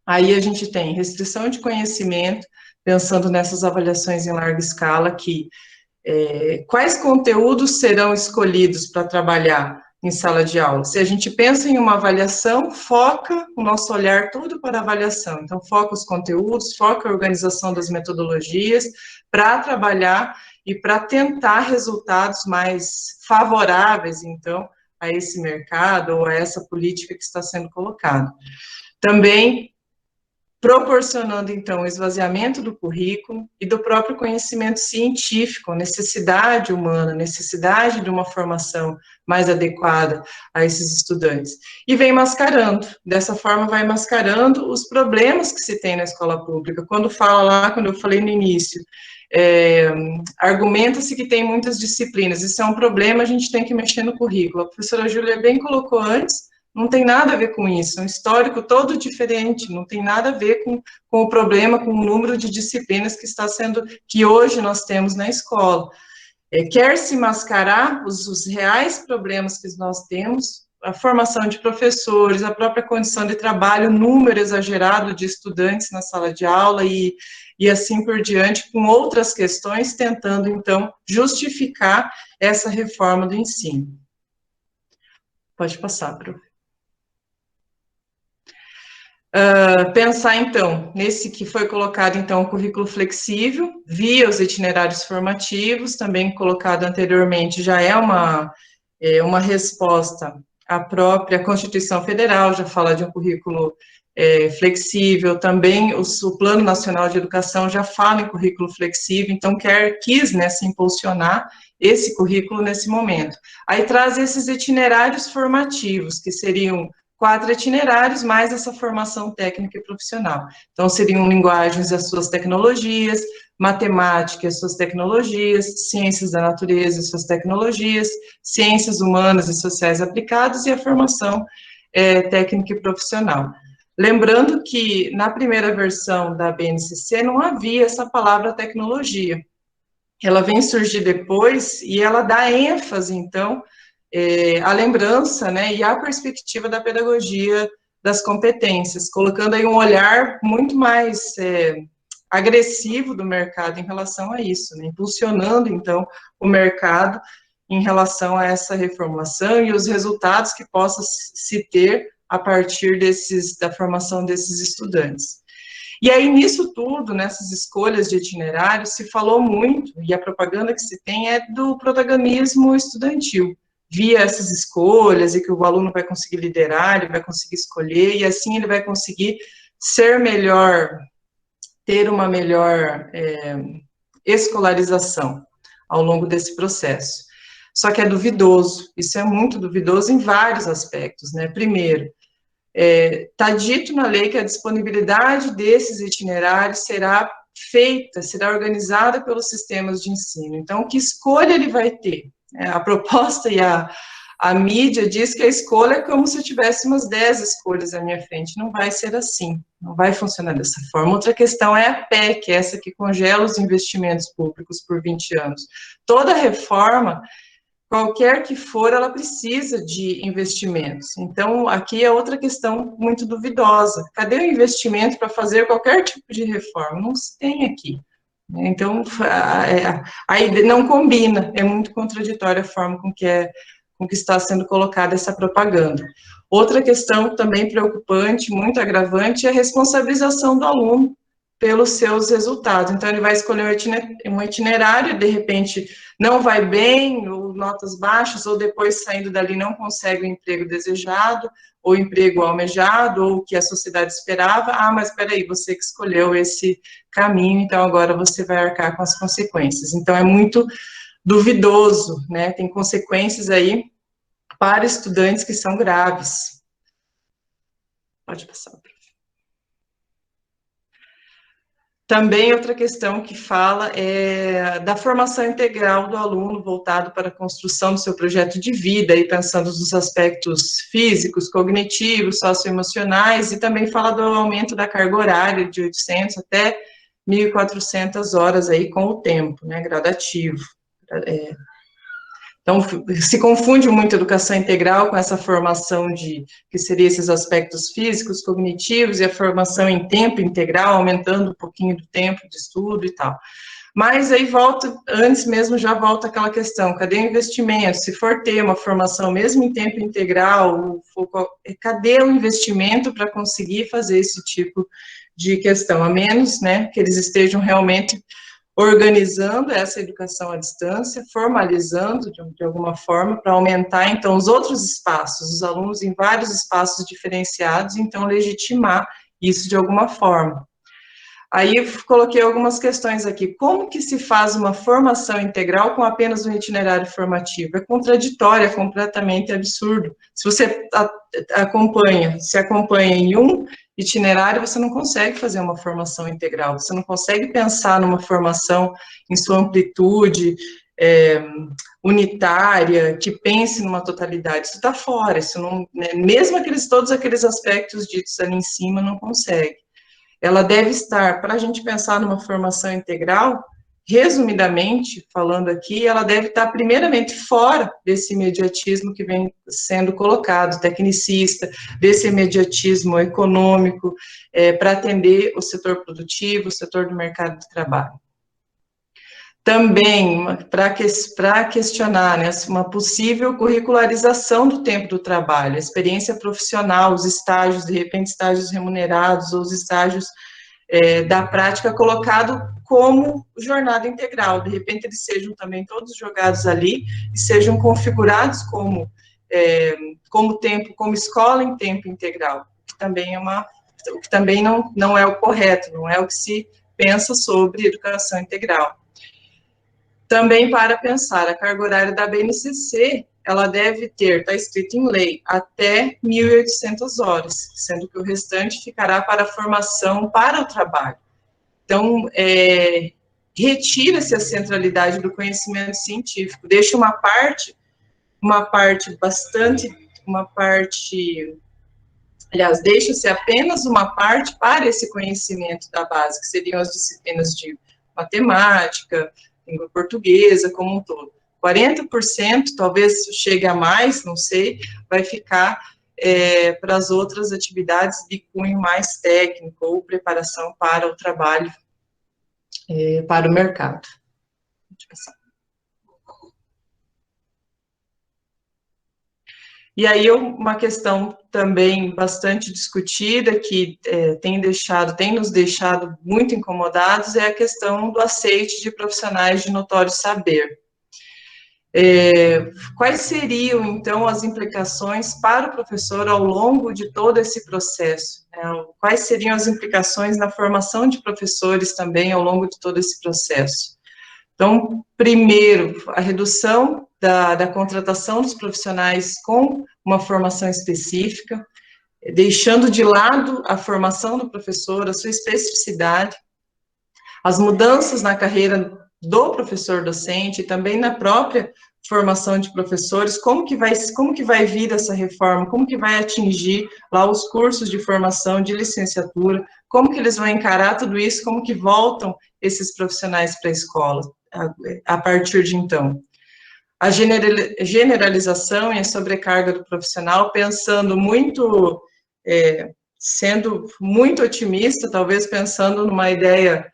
Aí a gente tem restrição de conhecimento, pensando nessas avaliações em larga escala, quais conteúdos serão escolhidos para trabalhar em sala de aula? Se a gente pensa em uma avaliação, foca o nosso olhar todo para a avaliação. Então, foca os conteúdos, foca a organização das metodologias para trabalhar e para tentar resultados mais favoráveis, então, a esse mercado ou a essa política que está sendo colocada. Também proporcionando, então, o esvaziamento do currículo e do próprio conhecimento científico, necessidade humana, necessidade de uma formação mais adequada a esses estudantes. E vem mascarando, dessa forma vai mascarando os problemas que se tem na escola pública. Quando fala lá, quando eu falei no início, argumenta-se que tem muitas disciplinas, isso é um problema, a gente tem que mexer no currículo. A professora Júlia bem colocou antes, não tem nada a ver com isso, é um histórico todo diferente, não tem nada a ver com o problema, com o número de disciplinas que hoje nós temos na escola. Quer se mascarar os reais problemas que nós temos, a formação de professores, a própria condição de trabalho, número exagerado de estudantes na sala de aula e assim por diante, com outras questões, tentando, então, justificar essa reforma do ensino. Pode passar, prof. Pensar, então, nesse que foi colocado, então, o currículo flexível, via os itinerários formativos, também colocado anteriormente, já é uma resposta à própria Constituição Federal, já fala de um currículo flexível, também o Plano Nacional de Educação já fala em currículo flexível, então quis, né, se impulsionar esse currículo nesse momento. Aí traz esses itinerários formativos, que seriam 4 itinerários, mais essa formação técnica e profissional. Então, seriam linguagens e as suas tecnologias, matemática e as suas tecnologias, ciências da natureza e suas tecnologias, ciências humanas e sociais aplicadas e a formação técnica e profissional. Lembrando que, na primeira versão da BNCC, não havia essa palavra tecnologia. Ela vem surgir depois e ela dá ênfase, então, a lembrança, né, e a perspectiva da pedagogia das competências, colocando aí um olhar muito mais agressivo do mercado em relação a isso, né, impulsionando, então, o mercado em relação a essa reformulação e os resultados que possa se ter a partir da formação desses estudantes. E aí, nisso tudo, nessas escolhas de itinerários, se falou muito, e a propaganda que se tem é do protagonismo estudantil, via essas escolhas, e que o aluno vai conseguir liderar, ele vai conseguir escolher, e assim ele vai conseguir ser melhor, ter uma melhor escolarização ao longo desse processo. Só que é duvidoso, isso é muito duvidoso em vários aspectos, né? Primeiro, está dito na lei que a disponibilidade desses itinerários será organizada pelos sistemas de ensino. Então, que escolha ele vai ter? A proposta e a mídia diz que a escolha é como se eu tivesse umas 10 escolhas à minha frente. Não vai ser assim, não vai funcionar dessa forma. Outra questão é a PEC, essa que congela os investimentos públicos por 20 anos. Toda reforma, qualquer que for, ela precisa de investimentos. Então, aqui é outra questão muito duvidosa. Cadê o investimento para fazer qualquer tipo de reforma? Não se tem aqui. Então, aí não combina, é muito contraditória a forma com que está sendo colocada essa propaganda. Outra questão também preocupante, muito agravante, é a responsabilização do aluno pelos seus resultados. Então, ele vai escolher um itinerário, de repente, não vai bem, ou notas baixas, ou depois, saindo dali, não consegue o emprego desejado, ou emprego almejado, ou o que a sociedade esperava. Mas espera aí, você que escolheu esse caminho, então agora você vai arcar com as consequências. Então, é muito duvidoso, né? Tem consequências aí para estudantes que são graves. Pode passar. Também outra questão que fala é da formação integral do aluno voltado para a construção do seu projeto de vida, e pensando nos aspectos físicos, cognitivos, socioemocionais, e também fala do aumento da carga horária de 800 até 1.400 horas aí com o tempo, né, gradativo. Então, se confunde muito a educação integral com essa formação que seria esses aspectos físicos, cognitivos, e a formação em tempo integral, aumentando um pouquinho do tempo de estudo e tal. Mas aí antes mesmo já volta aquela questão, cadê o investimento? Se for ter uma formação mesmo em tempo integral, cadê o investimento para conseguir fazer esse tipo de questão? A menos, né, que eles estejam realmente organizando essa educação à distância, formalizando de alguma forma, para aumentar, então, os outros espaços, os alunos em vários espaços diferenciados, então, legitimar isso de alguma forma. Aí eu coloquei algumas questões aqui. Como que se faz uma formação integral com apenas um itinerário formativo? É contraditório, é completamente absurdo. Se você se acompanha em um itinerário, você não consegue fazer uma formação integral, você não consegue pensar numa formação em sua amplitude, unitária, que pense numa totalidade. Isso está fora, isso não, né, mesmo todos aqueles aspectos ditos ali em cima, não consegue. Ela deve estar, para a gente pensar numa formação integral, resumidamente, falando aqui, ela deve estar primeiramente fora desse imediatismo que vem sendo colocado, tecnicista, desse imediatismo econômico, para atender o setor produtivo, o setor do mercado de trabalho. Também, para questionar, né, uma possível curricularização do tempo do trabalho, a experiência profissional, os estágios, de repente estágios remunerados, ou os estágios da prática colocado como jornada integral, de repente eles sejam também todos jogados ali e sejam configurados como tempo, como escola em tempo integral, que também não é o correto, não é o que se pensa sobre educação integral. Também para pensar, a carga horária da BNCC, ela deve ter, está escrito em lei, até 1.800 horas, sendo que o restante ficará para a formação para o trabalho. Então, retira-se a centralidade do conhecimento científico, deixa uma parte, aliás, deixa-se apenas uma parte para esse conhecimento da base, que seriam as disciplinas de matemática, língua portuguesa, como um todo. 40%, talvez chegue a mais, não sei, vai ficar para as outras atividades de cunho mais técnico, ou preparação para o trabalho, para o mercado. Deixa eu passar. E aí, uma questão também bastante discutida, que tem nos deixado muito incomodados, é a questão do aceite de profissionais de notório saber. Quais seriam, então, as implicações para o professor ao longo de todo esse processo? Né? Quais seriam as implicações na formação de professores também ao longo de todo esse processo? Então, primeiro, a redução da contratação dos profissionais com uma formação específica, deixando de lado a formação do professor, a sua especificidade, as mudanças na carreira do professor docente, e também na própria formação de professores, como que vai vir essa reforma, como que vai atingir lá os cursos de formação de licenciatura, como que eles vão encarar tudo isso, como que voltam esses profissionais para a escola a partir de então. A generalização e a sobrecarga do profissional, pensando muito, sendo muito otimista, talvez pensando numa ideia,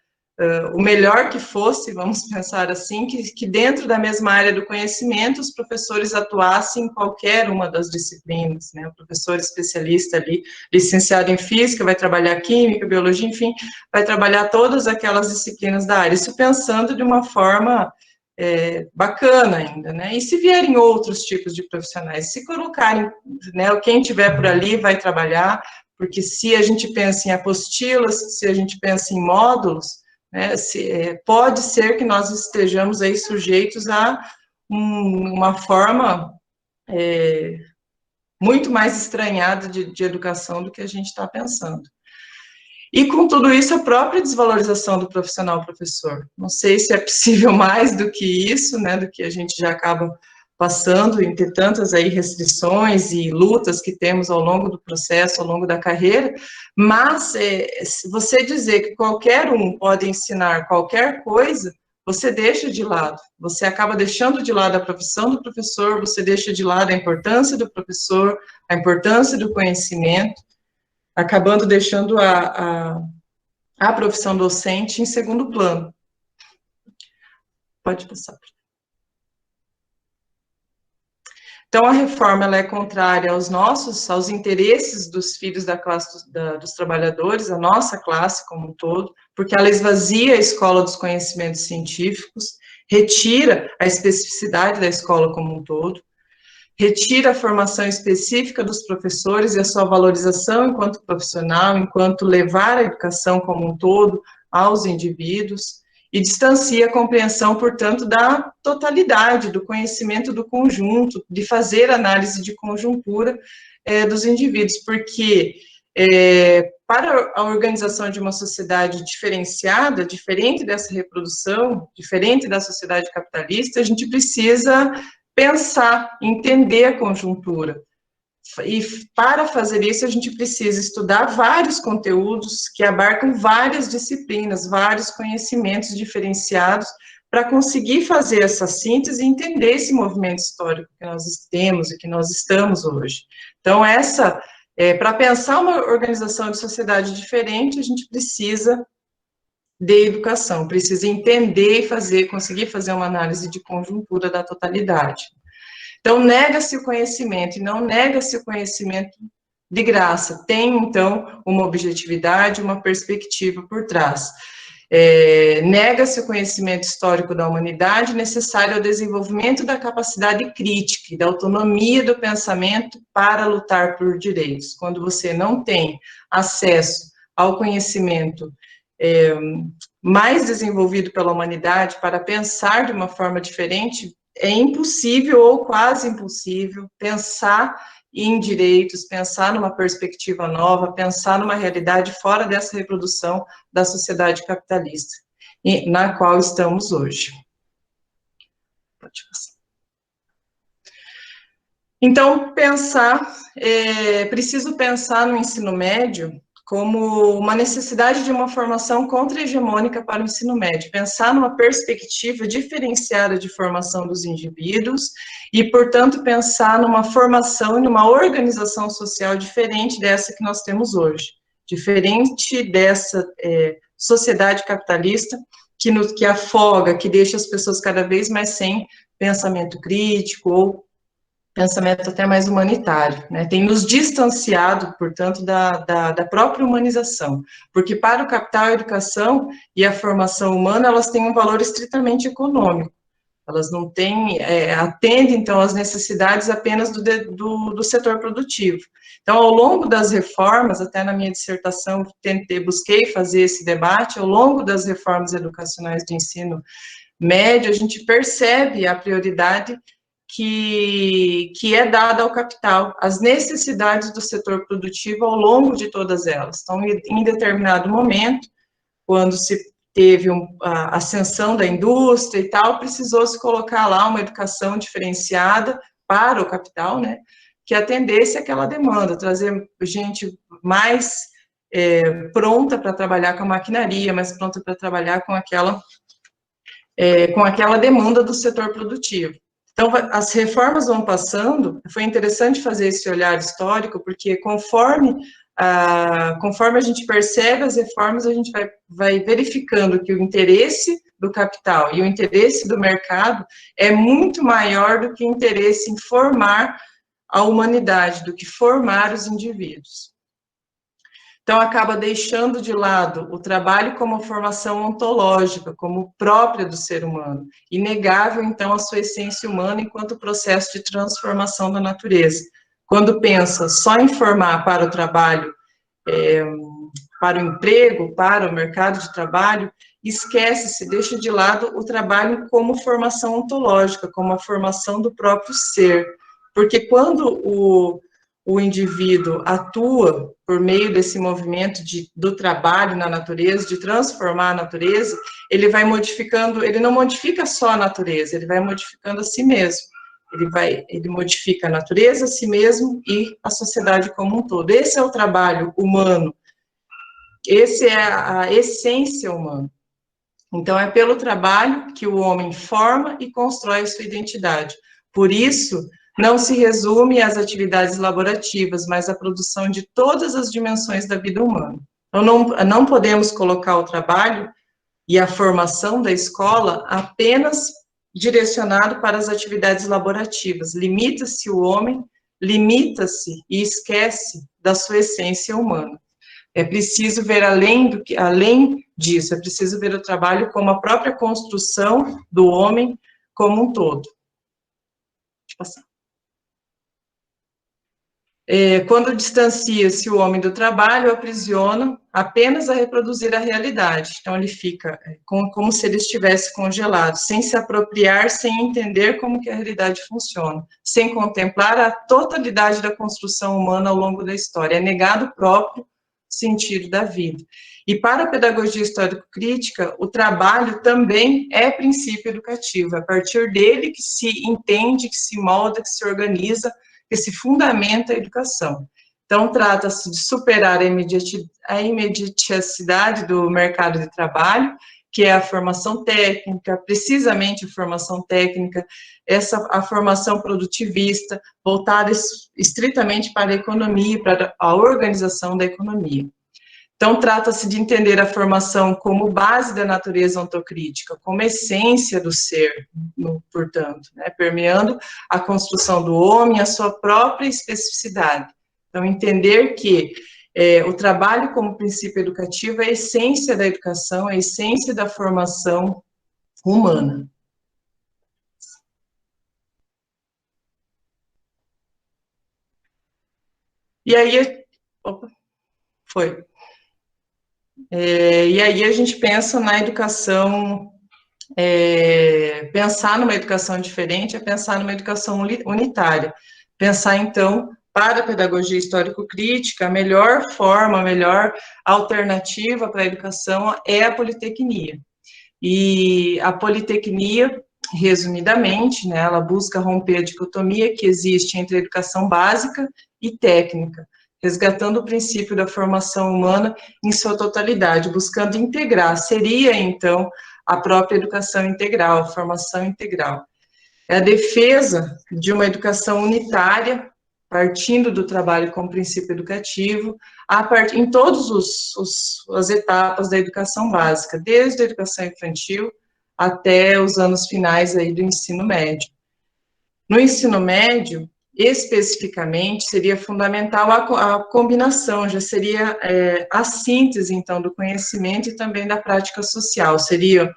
o melhor que fosse, vamos pensar assim, que dentro da mesma área do conhecimento, os professores atuassem em qualquer uma das disciplinas, né, o professor especialista ali, licenciado em física, vai trabalhar química, biologia, enfim, vai trabalhar todas aquelas disciplinas da área, isso pensando de uma forma bacana ainda, né, e se vierem outros tipos de profissionais, se colocarem, né, quem tiver por ali vai trabalhar, porque se a gente pensa em apostilas, se a gente pensa em módulos, né, pode ser que nós estejamos aí sujeitos a uma forma muito mais estranhada de educação do que a gente está pensando. E com tudo isso, a própria desvalorização do profissional professor. Não sei se é possível mais do que isso, né, do que a gente já acaba passando em ter tantas aí restrições e lutas que temos ao longo do processo, ao longo da carreira, mas você dizer que qualquer um pode ensinar qualquer coisa, você deixa de lado, você acaba deixando de lado a profissão do professor, você deixa de lado a importância do professor, a importância do conhecimento, acabando deixando a profissão docente em segundo plano. Pode passar. Então, a reforma ela é contrária aos interesses dos filhos da classe dos trabalhadores, a nossa classe como um todo, porque ela esvazia a escola dos conhecimentos científicos, retira a especificidade da escola como um todo, retira a formação específica dos professores e a sua valorização enquanto profissional, enquanto levar a educação como um todo aos indivíduos, e distancia a compreensão, portanto, da totalidade, do conhecimento do conjunto, de fazer análise de conjuntura dos indivíduos, porque para a organização de uma sociedade diferenciada, diferente dessa reprodução, diferente da sociedade capitalista, a gente precisa pensar, entender a conjuntura. E para fazer isso, a gente precisa estudar vários conteúdos que abarcam várias disciplinas, vários conhecimentos diferenciados, para conseguir fazer essa síntese e entender esse movimento histórico que nós temos e que nós estamos hoje. Então, para pensar uma organização de sociedade diferente, a gente precisa de educação, precisa entender e conseguir fazer uma análise de conjuntura da totalidade. Então, nega-se o conhecimento, e não nega-se o conhecimento de graça. Tem, então, uma objetividade, uma perspectiva por trás. Nega-se o conhecimento histórico da humanidade necessário ao desenvolvimento da capacidade crítica e da autonomia do pensamento para lutar por direitos. Quando você não tem acesso ao conhecimento mais desenvolvido pela humanidade para pensar de uma forma diferente, é impossível ou quase impossível pensar em direitos, pensar numa perspectiva nova, pensar numa realidade fora dessa reprodução da sociedade capitalista, na qual estamos hoje. Pode passar. Então, preciso pensar no ensino médio como uma necessidade de uma formação contra-hegemônica para o ensino médio, pensar numa perspectiva diferenciada de formação dos indivíduos e, portanto, pensar numa formação e numa organização social diferente dessa que nós temos hoje, diferente dessa sociedade capitalista que afoga, que deixa as pessoas cada vez mais sem pensamento crítico ou pensamento até mais humanitário, né? Tem nos distanciado, portanto, da própria humanização, porque para o capital, a educação e a formação humana, elas têm um valor estritamente econômico, elas não têm, atendem, então, às necessidades apenas do setor produtivo. Então, ao longo das reformas, até na minha dissertação, busquei fazer esse debate, ao longo das reformas educacionais do ensino médio, a gente percebe a prioridade que é dada ao capital, as necessidades do setor produtivo ao longo de todas elas. Então, em determinado momento, quando se teve a ascensão da indústria e tal, precisou se colocar lá uma educação diferenciada para o capital, né, que atendesse aquela demanda, trazer gente mais pronta para trabalhar com a maquinaria, mais pronta para trabalhar com aquela demanda do setor produtivo. Então, as reformas vão passando, foi interessante fazer esse olhar histórico, porque conforme a gente percebe as reformas, a gente vai verificando que o interesse do capital e o interesse do mercado é muito maior do que o interesse em formar a humanidade, do que formar os indivíduos. Então, acaba deixando de lado o trabalho como formação ontológica, como própria do ser humano, inegável, então, a sua essência humana enquanto processo de transformação da natureza. Quando pensa só em formar para o trabalho, para o emprego, para o mercado de trabalho, esquece-se, deixa de lado o trabalho como formação ontológica, como a formação do próprio ser. Porque quando o indivíduo atua por meio desse movimento do trabalho na natureza, de transformar a natureza, ele vai modificando, ele não modifica só a natureza, ele vai modificando a si mesmo. Ele modifica a natureza, a si mesmo e a sociedade como um todo. Esse é o trabalho humano, esse é a essência humana. Então, é pelo trabalho que o homem forma e constrói a sua identidade. Por isso, não se resume às atividades laborativas, mas à produção de todas as dimensões da vida humana. Então, não podemos colocar o trabalho e a formação da escola apenas direcionado para as atividades laborativas. Limita-se o homem, limita-se e esquece da sua essência humana. É preciso ver além disso, é preciso ver o trabalho como a própria construção do homem como um todo. Deixa eu passar. Quando distancia-se o homem do trabalho, o aprisiona apenas a reproduzir a realidade. Então, ele fica como se ele estivesse congelado, sem se apropriar, sem entender como que a realidade funciona, sem contemplar a totalidade da construção humana ao longo da história. É negado o próprio sentido da vida. E para a pedagogia histórico-crítica, o trabalho também é princípio educativo. É a partir dele que se entende, que se molda, que se organiza, que se fundamenta a educação. Então, trata-se de superar a imediaticidade do mercado de trabalho, que é a formação técnica, precisamente a formação técnica, a formação produtivista, voltada estritamente para a economia, para a organização da economia. Então, trata-se de entender a formação como base da natureza ontocrítica, como essência do ser, portanto, né, permeando a construção do homem, a sua própria especificidade. Então, entender que o trabalho como princípio educativo é a essência da educação, é a essência da formação humana. E aí, foi. E aí a gente pensa na educação, pensar numa educação diferente é pensar numa educação unitária. Pensar, então, para a pedagogia histórico-crítica, a melhor forma, a melhor alternativa para a educação é a politecnia. E a politecnia, resumidamente, né, ela busca romper a dicotomia que existe entre a educação básica e técnica, resgatando o princípio da formação humana em sua totalidade, buscando integrar, seria, então, a própria educação integral, a formação integral. É a defesa de uma educação unitária, partindo do trabalho como princípio educativo, em todas as etapas da educação básica, desde a educação infantil até os anos finais aí do ensino médio. No ensino médio, especificamente, seria fundamental a combinação, já seria a síntese, então, do conhecimento e também da prática social, seria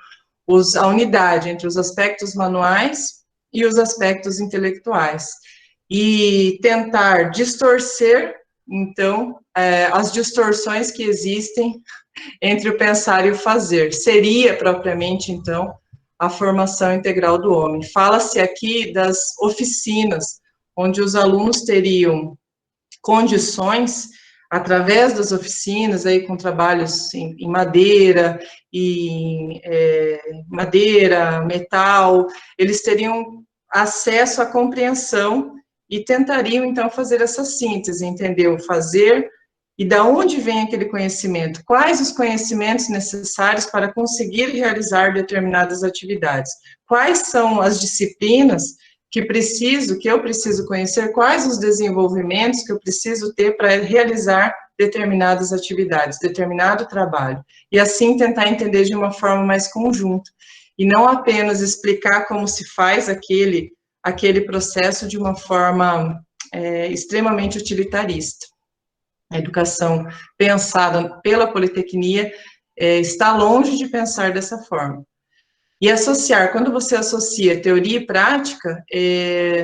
a unidade entre os aspectos manuais e os aspectos intelectuais, e tentar distorcer, então, as distorções que existem entre o pensar e o fazer, seria propriamente, então, a formação integral do homem. Fala-se aqui das oficinas, onde os alunos teriam condições, através das oficinas, aí com trabalhos em madeira, metal, eles teriam acesso à compreensão e tentariam, então, fazer essa síntese, entender o fazer e da onde vem aquele conhecimento, quais os conhecimentos necessários para conseguir realizar determinadas atividades, quais são as disciplinas que eu preciso conhecer, quais os desenvolvimentos que eu preciso ter para realizar determinadas atividades, determinado trabalho, e assim tentar entender de uma forma mais conjunta, e não apenas explicar como se faz aquele processo de uma forma extremamente utilitarista. A educação pensada pela Politecnia está longe de pensar dessa forma. E quando você associa teoria e prática,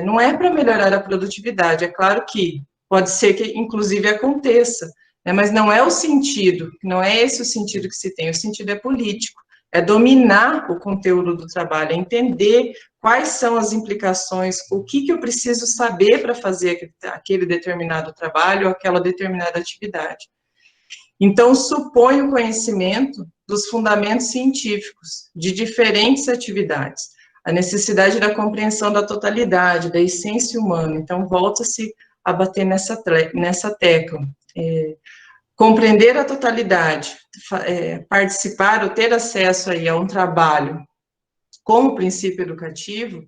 não é para melhorar a produtividade, é claro que pode ser que, inclusive, aconteça, né, mas não é o sentido, não é esse o sentido que se tem, o sentido é político, é dominar o conteúdo do trabalho, é entender quais são as implicações, o que eu preciso saber para fazer aquele determinado trabalho, aquela determinada atividade. Então, supõe o conhecimento dos fundamentos científicos de diferentes atividades, a necessidade da compreensão da totalidade, da essência humana. Então, volta-se a bater nessa tecla. Compreender a totalidade, participar ou ter acesso aí a um trabalho como princípio educativo,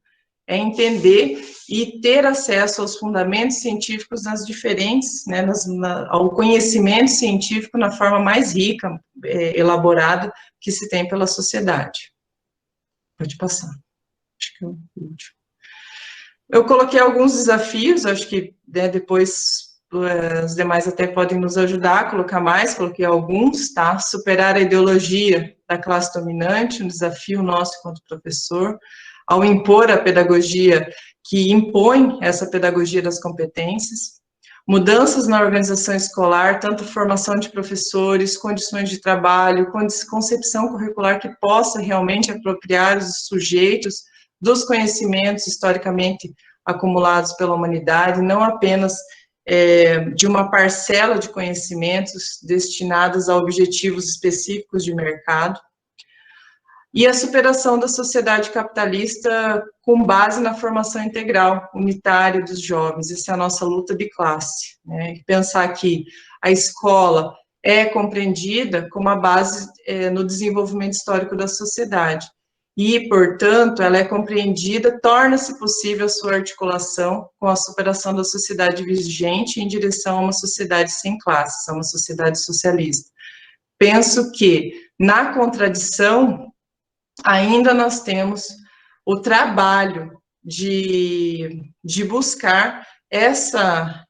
é entender e ter acesso aos fundamentos científicos nas diferentes, né, ao conhecimento científico na forma mais rica, elaborada, que se tem pela sociedade. Pode passar. Acho que é o último. Eu coloquei alguns desafios, acho que depois os demais até podem nos ajudar a colocar mais, coloquei alguns, tá? Superar a ideologia da classe dominante, um desafio nosso enquanto professor, ao impor a pedagogia que impõe essa pedagogia das competências, mudanças na organização escolar, tanto formação de professores, condições de trabalho, concepção curricular que possa realmente apropriar os sujeitos dos conhecimentos historicamente acumulados pela humanidade, não apenas de uma parcela de conhecimentos destinados a objetivos específicos de mercado, e a superação da sociedade capitalista com base na formação integral, unitária dos jovens. Essa é a nossa luta de classe, né? Pensar que a escola é compreendida como a base no desenvolvimento histórico da sociedade, e, portanto, ela é compreendida, torna-se possível a sua articulação com a superação da sociedade vigente em direção a uma sociedade sem classes, a uma sociedade socialista. Penso que, na contradição, ainda nós temos o trabalho de buscar essa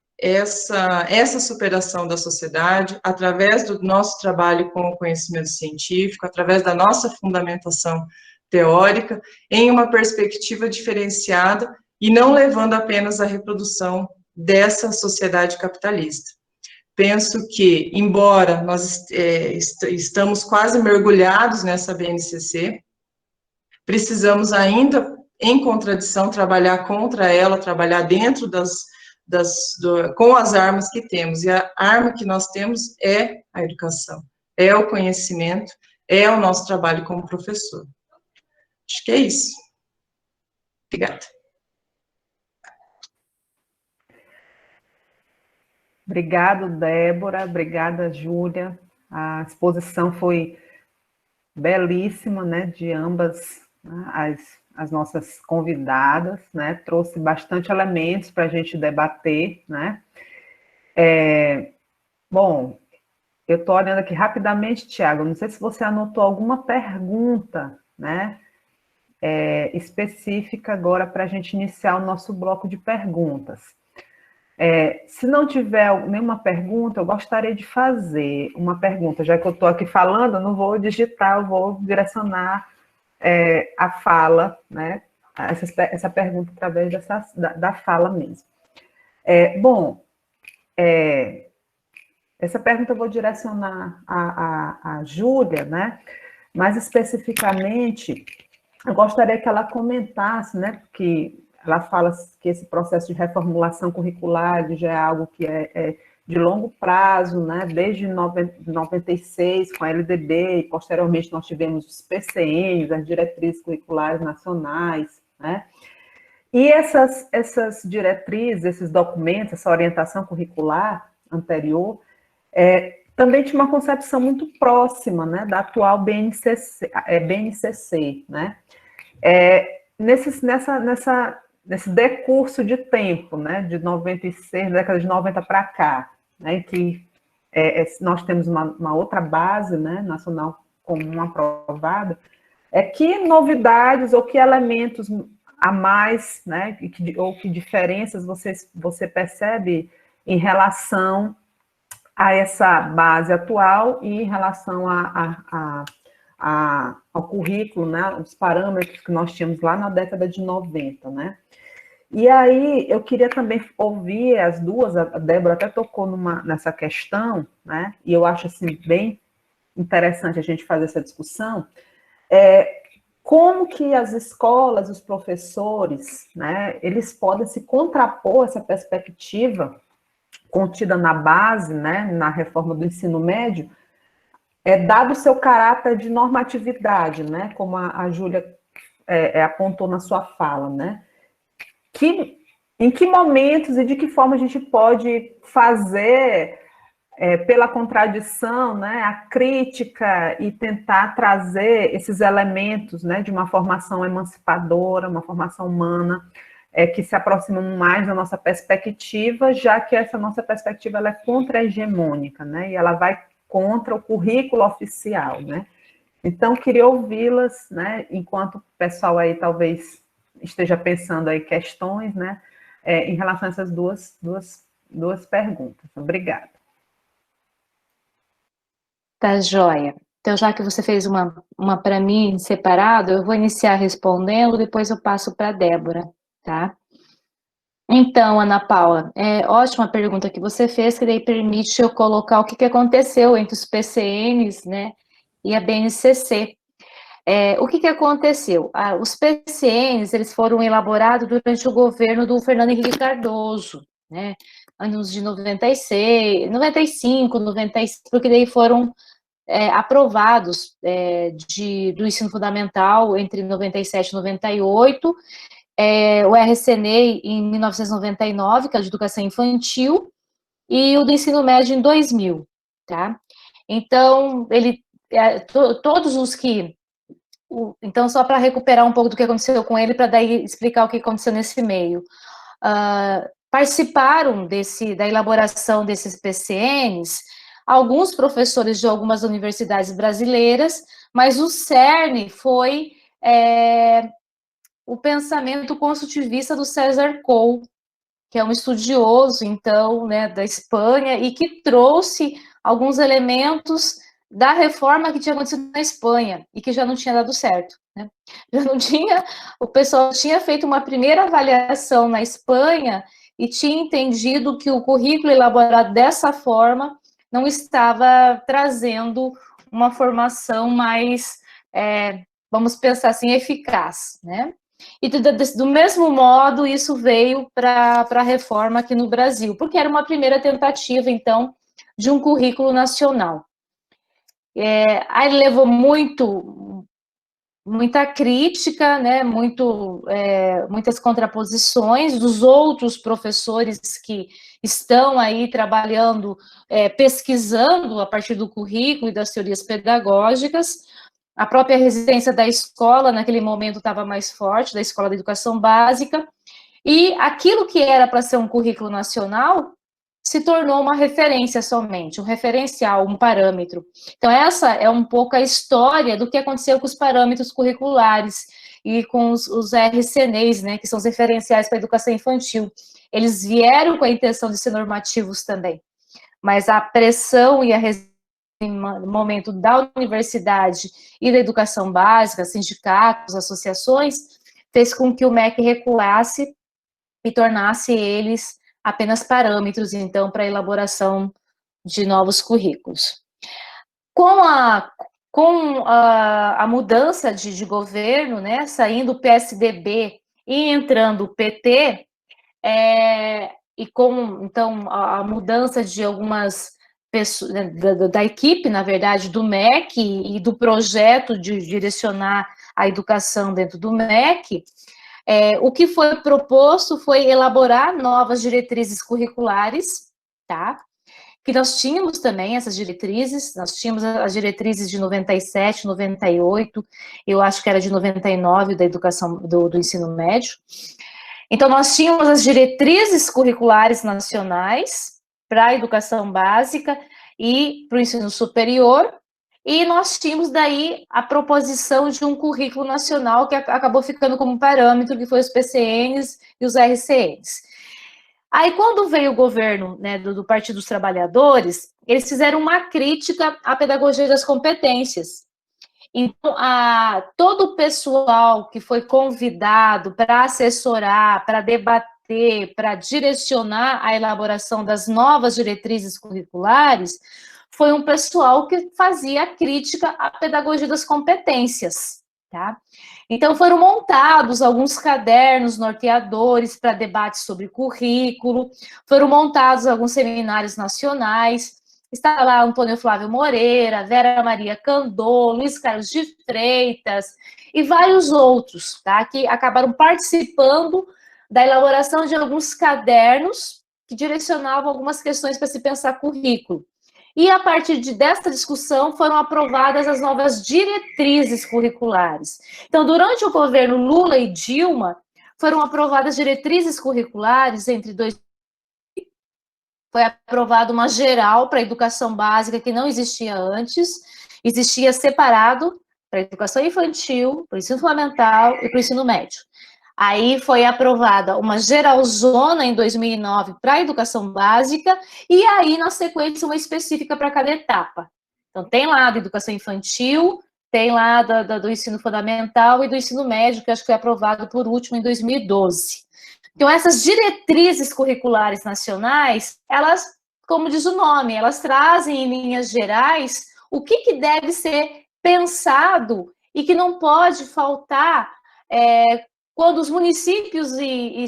superação da sociedade através do nosso trabalho com o conhecimento científico, através da nossa fundamentação teórica, em uma perspectiva diferenciada e não levando apenas à reprodução dessa sociedade capitalista. Penso que, embora nós estamos quase mergulhados nessa BNCC, precisamos ainda, em contradição, trabalhar contra ela, trabalhar dentro com as armas que temos. E a arma que nós temos é a educação, é o conhecimento, é o nosso trabalho como professor. Acho que é isso. Obrigada. Obrigada, Débora. Obrigada, Júlia. A exposição foi belíssima, né, de ambas, né, as nossas convidadas, né, trouxe bastante elementos para a gente debater, né. Bom, eu estou olhando aqui rapidamente, Tiago, não sei se você anotou alguma pergunta, né, específica agora para a gente iniciar o nosso bloco de perguntas. Se não tiver nenhuma pergunta, eu gostaria de fazer uma pergunta, já que eu estou aqui falando, eu não vou digitar, eu vou direcionar a fala, né, essa pergunta através da fala mesmo. Essa pergunta eu vou direcionar a Júlia, né, mais especificamente, eu gostaria que ela comentasse, né, porque ela fala que esse processo de reformulação curricular já é algo que é de longo prazo, né, desde 96, com a LDB, e posteriormente nós tivemos os PCNs, as diretrizes curriculares nacionais, né, e essas diretrizes, esses documentos, essa orientação curricular anterior, também tinha uma concepção muito próxima, né, da atual BNCC, né, nesse decurso de tempo, né, de 96, década de 90 para cá, né, em que nós temos uma outra base, né, nacional comum aprovada, que novidades ou que elementos a mais, né, ou que diferenças você percebe em relação a essa base atual e em relação ao currículo, né, os parâmetros que nós tínhamos lá na década de 90, né? E aí eu queria também ouvir as duas, a Débora até tocou nessa questão, né? E eu acho assim bem interessante a gente fazer essa discussão, como que as escolas, os professores, né, eles podem se contrapor a essa perspectiva contida na base, né, na reforma do ensino médio, dado o seu caráter de normatividade, né, como a Júlia apontou na sua fala, né, em que momentos e de que forma a gente pode fazer, pela contradição, né, a crítica e tentar trazer esses elementos, né, de uma formação emancipadora, uma formação humana, que se aproximam mais da nossa perspectiva, já que essa nossa perspectiva ela é contra-hegemônica, né, e ela vai contra o currículo oficial, né. Então, queria ouvi-las, né, enquanto o pessoal aí talvez esteja pensando aí questões, né, em relação a essas duas perguntas. Obrigada. Tá, joia. Então, já que você fez uma para mim separado, eu vou iniciar respondendo, depois eu passo para a Débora, tá? Então, Ana Paula, ótima pergunta que você fez, que daí permite eu colocar o que aconteceu entre os PCNs, né, e a BNCC. O que aconteceu? Os PCNs, eles foram elaborados durante o governo do Fernando Henrique Cardoso, né, anos de 96, 95, 96, porque daí foram aprovados do ensino fundamental entre 97 e 98, o RCNE em 1999, que é o de educação infantil, e o do ensino médio em 2000, tá? Então, todos os que... Então, só para recuperar um pouco do que aconteceu com ele, para daí explicar o que aconteceu nesse meio. Participaram da elaboração desses PCNs alguns professores de algumas universidades brasileiras, mas o cerne foi o pensamento construtivista do César Coll, que é um estudioso, então, né, da Espanha, e que trouxe alguns elementos da reforma que tinha acontecido na Espanha, e que já não tinha dado certo, né? Já não tinha, o pessoal tinha feito uma primeira avaliação na Espanha e tinha entendido que o currículo elaborado dessa forma não estava trazendo uma formação mais, vamos pensar assim, eficaz, né? E do mesmo modo, isso veio para a reforma aqui no Brasil, porque era uma primeira tentativa, então, de um currículo nacional. Aí levou muita crítica, né, muitas contraposições dos outros professores que estão aí trabalhando, pesquisando a partir do currículo e das teorias pedagógicas. A própria resistência da escola, naquele momento, estava mais forte, da escola da educação básica, e aquilo que era para ser um currículo nacional se tornou uma referência somente, um referencial, um parâmetro. Então, essa é um pouco a história do que aconteceu com os parâmetros curriculares e com os RCNEs, né, que são os referenciais para a educação infantil. Eles vieram com a intenção de ser normativos também, mas a pressão e a resistência no momento da universidade e da educação básica, sindicatos, associações, fez com que o MEC recuasse e tornasse eles apenas parâmetros, então, para a elaboração de novos currículos. Com a mudança de governo, né, saindo o PSDB e entrando o PT, e com, então, a mudança de algumas pessoas, da equipe, na verdade, do MEC e do projeto de direcionar a educação dentro do MEC, o que foi proposto foi elaborar novas diretrizes curriculares, tá? Que nós tínhamos também essas diretrizes, nós tínhamos as diretrizes de 97, 98, eu acho que era de 99, da educação, do ensino médio. Então, nós tínhamos as diretrizes curriculares nacionais para a educação básica e para o ensino superior, e nós tínhamos daí a proposição de um currículo nacional que acabou ficando como parâmetro, que foi os PCNs e os RCNs. Aí, quando veio o governo, né, do Partido dos Trabalhadores, eles fizeram uma crítica à pedagogia das competências. Então, todo o pessoal que foi convidado para assessorar, para debater, para direcionar a elaboração das novas diretrizes curriculares, foi um pessoal que fazia crítica à pedagogia das competências, tá? Então, foram montados alguns cadernos norteadores para debates sobre currículo, foram montados alguns seminários nacionais. Está lá Antônio Flávio Moreira, Vera Maria Candô, Luiz Carlos de Freitas e vários outros, tá? Que acabaram participando da elaboração de alguns cadernos que direcionavam algumas questões para se pensar currículo. E a partir dessa discussão foram aprovadas as novas diretrizes curriculares. Então, durante o governo Lula e Dilma, foram aprovadas diretrizes curriculares entre foi aprovada uma geral para a educação básica que não existia antes, existia separado para a educação infantil, para o ensino fundamental e para o ensino médio. Aí foi aprovada uma geralzona em 2009 para a educação básica e aí, na sequência, uma específica para cada etapa. Então, tem lá da educação infantil, tem lá do ensino fundamental e do ensino médio, que acho que foi aprovado por último em 2012. Então, essas diretrizes curriculares nacionais, elas, como diz o nome, elas trazem em linhas gerais o que deve ser pensado e que não pode faltar quando os municípios e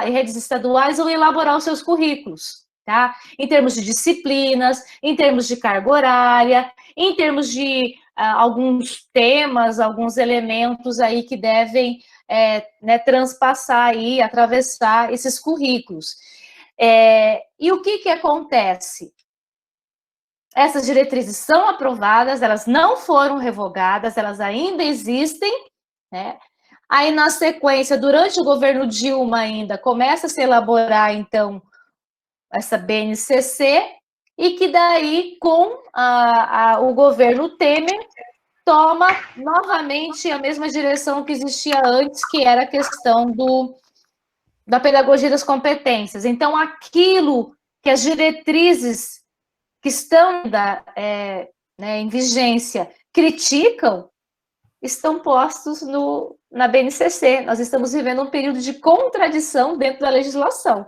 redes estaduais vão elaborar os seus currículos, tá? Em termos de disciplinas, em termos de carga horária, em termos de alguns temas, alguns elementos aí que devem transpassar aí, atravessar esses currículos. E o que acontece? Essas diretrizes são aprovadas, elas não foram revogadas, elas ainda existem, né? Aí, na sequência, durante o governo Dilma ainda, começa a se elaborar, então, essa BNCC, e que daí, com o governo Temer, toma novamente a mesma direção que existia antes, que era a questão da pedagogia das competências. Então, aquilo que as diretrizes que estão em vigência criticam, estão postos na BNCC. Nós estamos vivendo um período de contradição dentro da legislação.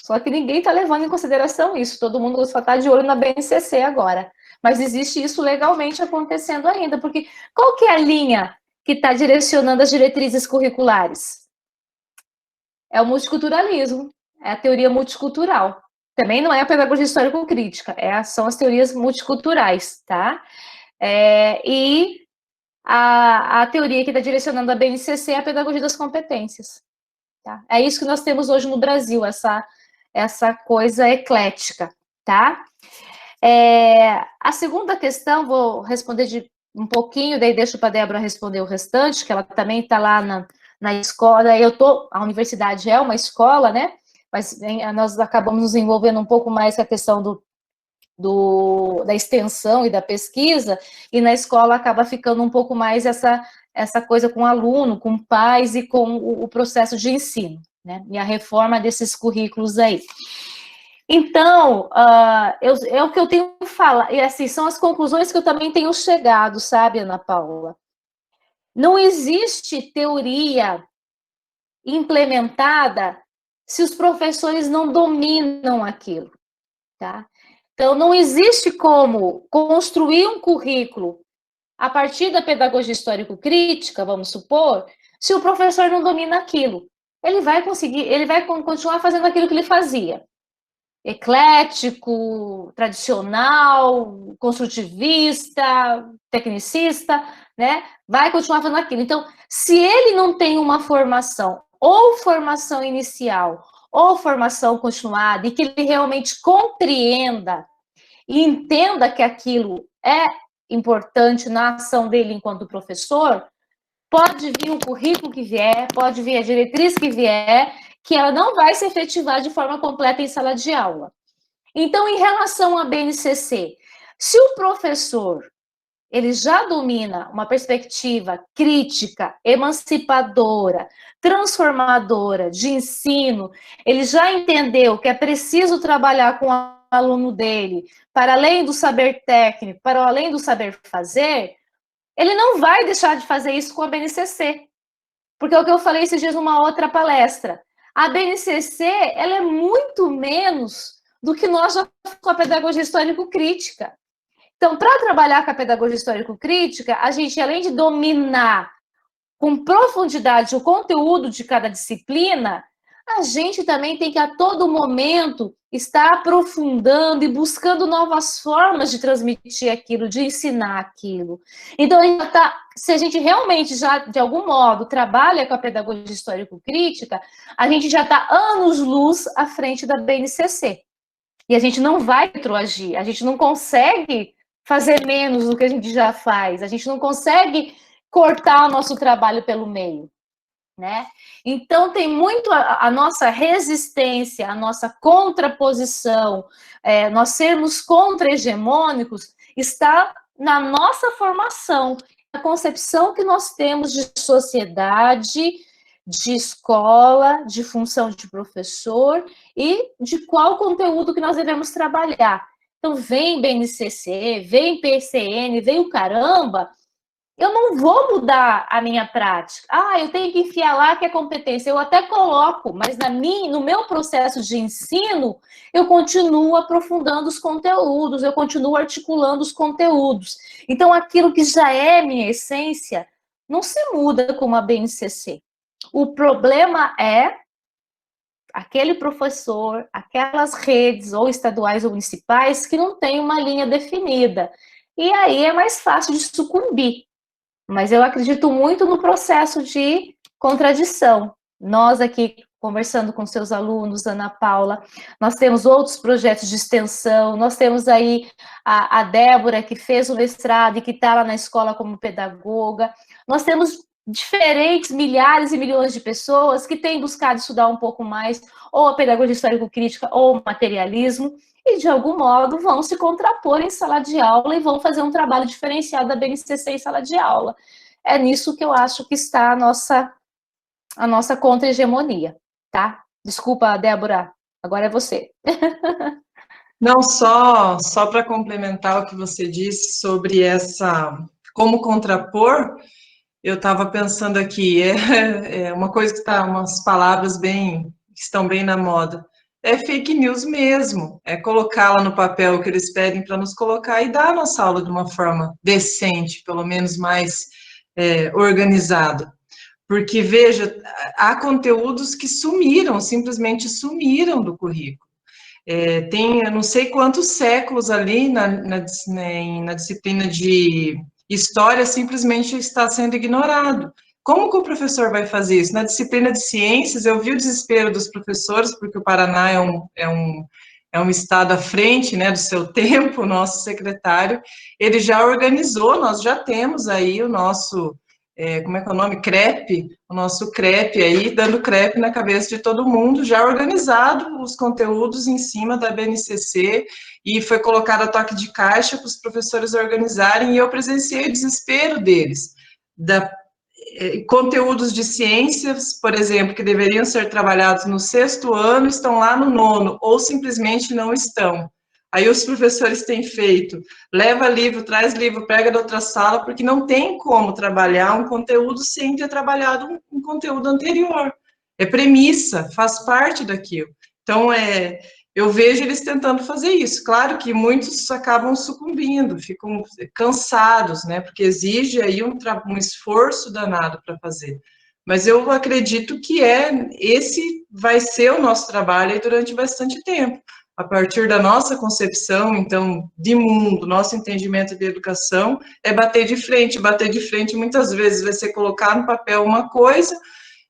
Só que ninguém está levando em consideração isso. Todo mundo só está de olho na BNCC agora. Mas existe isso legalmente acontecendo ainda, porque qual que é a linha que está direcionando as diretrizes curriculares? É o multiculturalismo, é a teoria multicultural. Também não é a pedagogia histórico-crítica, são as teorias multiculturais, tá? E a teoria que está direcionando a BNCC é a pedagogia das competências. Tá? É isso que nós temos hoje no Brasil, essa coisa eclética, tá? A segunda questão, vou responder um pouquinho, daí deixo para a Débora responder o restante, que ela também está lá na escola. A universidade é uma escola, né? Mas nós acabamos nos envolvendo um pouco mais com a questão da extensão e da pesquisa, e na escola acaba ficando um pouco mais essa coisa com o aluno, com pais e com o processo de ensino, né? E a reforma desses currículos aí. Então, é o que eu tenho que falar, e assim, são as conclusões que eu também tenho chegado, sabe, Ana Paula? Não existe teoria implementada se os professores não dominam aquilo, tá? Então, não existe como construir um currículo a partir da pedagogia histórico-crítica, vamos supor, se o professor não domina aquilo. Ele vai continuar fazendo aquilo que ele fazia. Eclético, tradicional, construtivista, tecnicista, né? Vai continuar fazendo aquilo. Então, se ele não tem uma formação, ou formação inicial, ou formação continuada, e que ele realmente compreenda e entenda que aquilo é importante na ação dele enquanto professor, pode vir o currículo que vier, pode vir a diretriz que vier, que ela não vai se efetivar de forma completa em sala de aula. Então, em relação à BNCC, se o professor ele já domina uma perspectiva crítica, emancipadora, transformadora de ensino, ele já entendeu que é preciso trabalhar com o aluno dele, para além do saber técnico, para além do saber fazer, ele não vai deixar de fazer isso com a BNCC. Porque é o que eu falei esses dias numa outra palestra. A BNCC, ela é muito menos do que nós já com a pedagogia histórico-crítica. Então, para trabalhar com a pedagogia histórico-crítica, a gente, além de dominar com profundidade o conteúdo de cada disciplina, a gente também tem que, a todo momento, estar aprofundando e buscando novas formas de transmitir aquilo, de ensinar aquilo. Então, se a gente realmente já, de algum modo, trabalha com a pedagogia histórico-crítica, a gente já está anos-luz à frente da BNCC. E a gente não vai retroagir, a gente não consegue fazer menos do que a gente já faz, a gente não consegue cortar o nosso trabalho pelo meio, né? Então, tem muito a nossa resistência, a nossa contraposição, nós sermos contra-hegemônicos, está na nossa formação, na concepção que nós temos de sociedade, de escola, de função de professor e de qual conteúdo que nós devemos trabalhar. Então, vem BNCC, vem PCN, vem o caramba, eu não vou mudar a minha prática. Eu tenho que enfiar lá que é competência. Eu até coloco, mas no meu processo de ensino, eu continuo aprofundando os conteúdos, eu continuo articulando os conteúdos. Então, aquilo que já é minha essência, não se muda com uma BNCC. O problema é aquele professor, aquelas redes, ou estaduais ou municipais, que não tem uma linha definida. E aí é mais fácil de sucumbir. Mas eu acredito muito no processo de contradição. Nós aqui, conversando com seus alunos, Ana Paula, nós temos outros projetos de extensão, nós temos aí a Débora, que fez o mestrado e que está lá na escola como pedagoga, nós temos diferentes milhares e milhões de pessoas que têm buscado estudar um pouco mais, ou a pedagogia histórico-crítica, ou o materialismo, e, de algum modo, vão se contrapor em sala de aula e vão fazer um trabalho diferenciado da BNCC em sala de aula. É nisso que eu acho que está a nossa contra-hegemonia, tá? Desculpa, Débora, agora é você. Não, só para complementar o que você disse sobre como contrapor, eu estava pensando aqui, uma coisa que está, umas palavras que estão bem na moda. É fake news mesmo, é colocá-la no papel que eles pedem para nos colocar e dar a nossa aula de uma forma decente, pelo menos mais organizada. Porque, veja, há conteúdos que simplesmente sumiram do currículo. Tem, eu não sei quantos séculos ali na disciplina de história simplesmente está sendo ignorado. Como que o professor vai fazer isso? Na disciplina de ciências, eu vi o desespero dos professores, porque o Paraná é um estado à frente, né, do seu tempo. O nosso secretário, ele já organizou, nós já temos aí o nosso, como é que é o nome? CREP, o nosso CREP aí, dando CREP na cabeça de todo mundo, já organizado os conteúdos em cima da BNCC, e foi colocado a toque de caixa para os professores organizarem, e eu presenciei o desespero deles, conteúdos de ciências, por exemplo, que deveriam ser trabalhados no 6º ano, estão lá no 9º, ou simplesmente não estão. Aí os professores têm feito, leva livro, traz livro, pega da outra sala, porque não tem como trabalhar um conteúdo sem ter trabalhado um conteúdo anterior. É premissa, faz parte daquilo. Então, eu vejo eles tentando fazer isso. Claro que muitos acabam sucumbindo, ficam cansados, né? Porque exige aí um esforço danado para fazer. Mas eu acredito que esse vai ser o nosso trabalho aí durante bastante tempo. A partir da nossa concepção, então, de mundo, nosso entendimento de educação, é bater de frente. Bater de frente, muitas vezes, vai ser colocar no papel uma coisa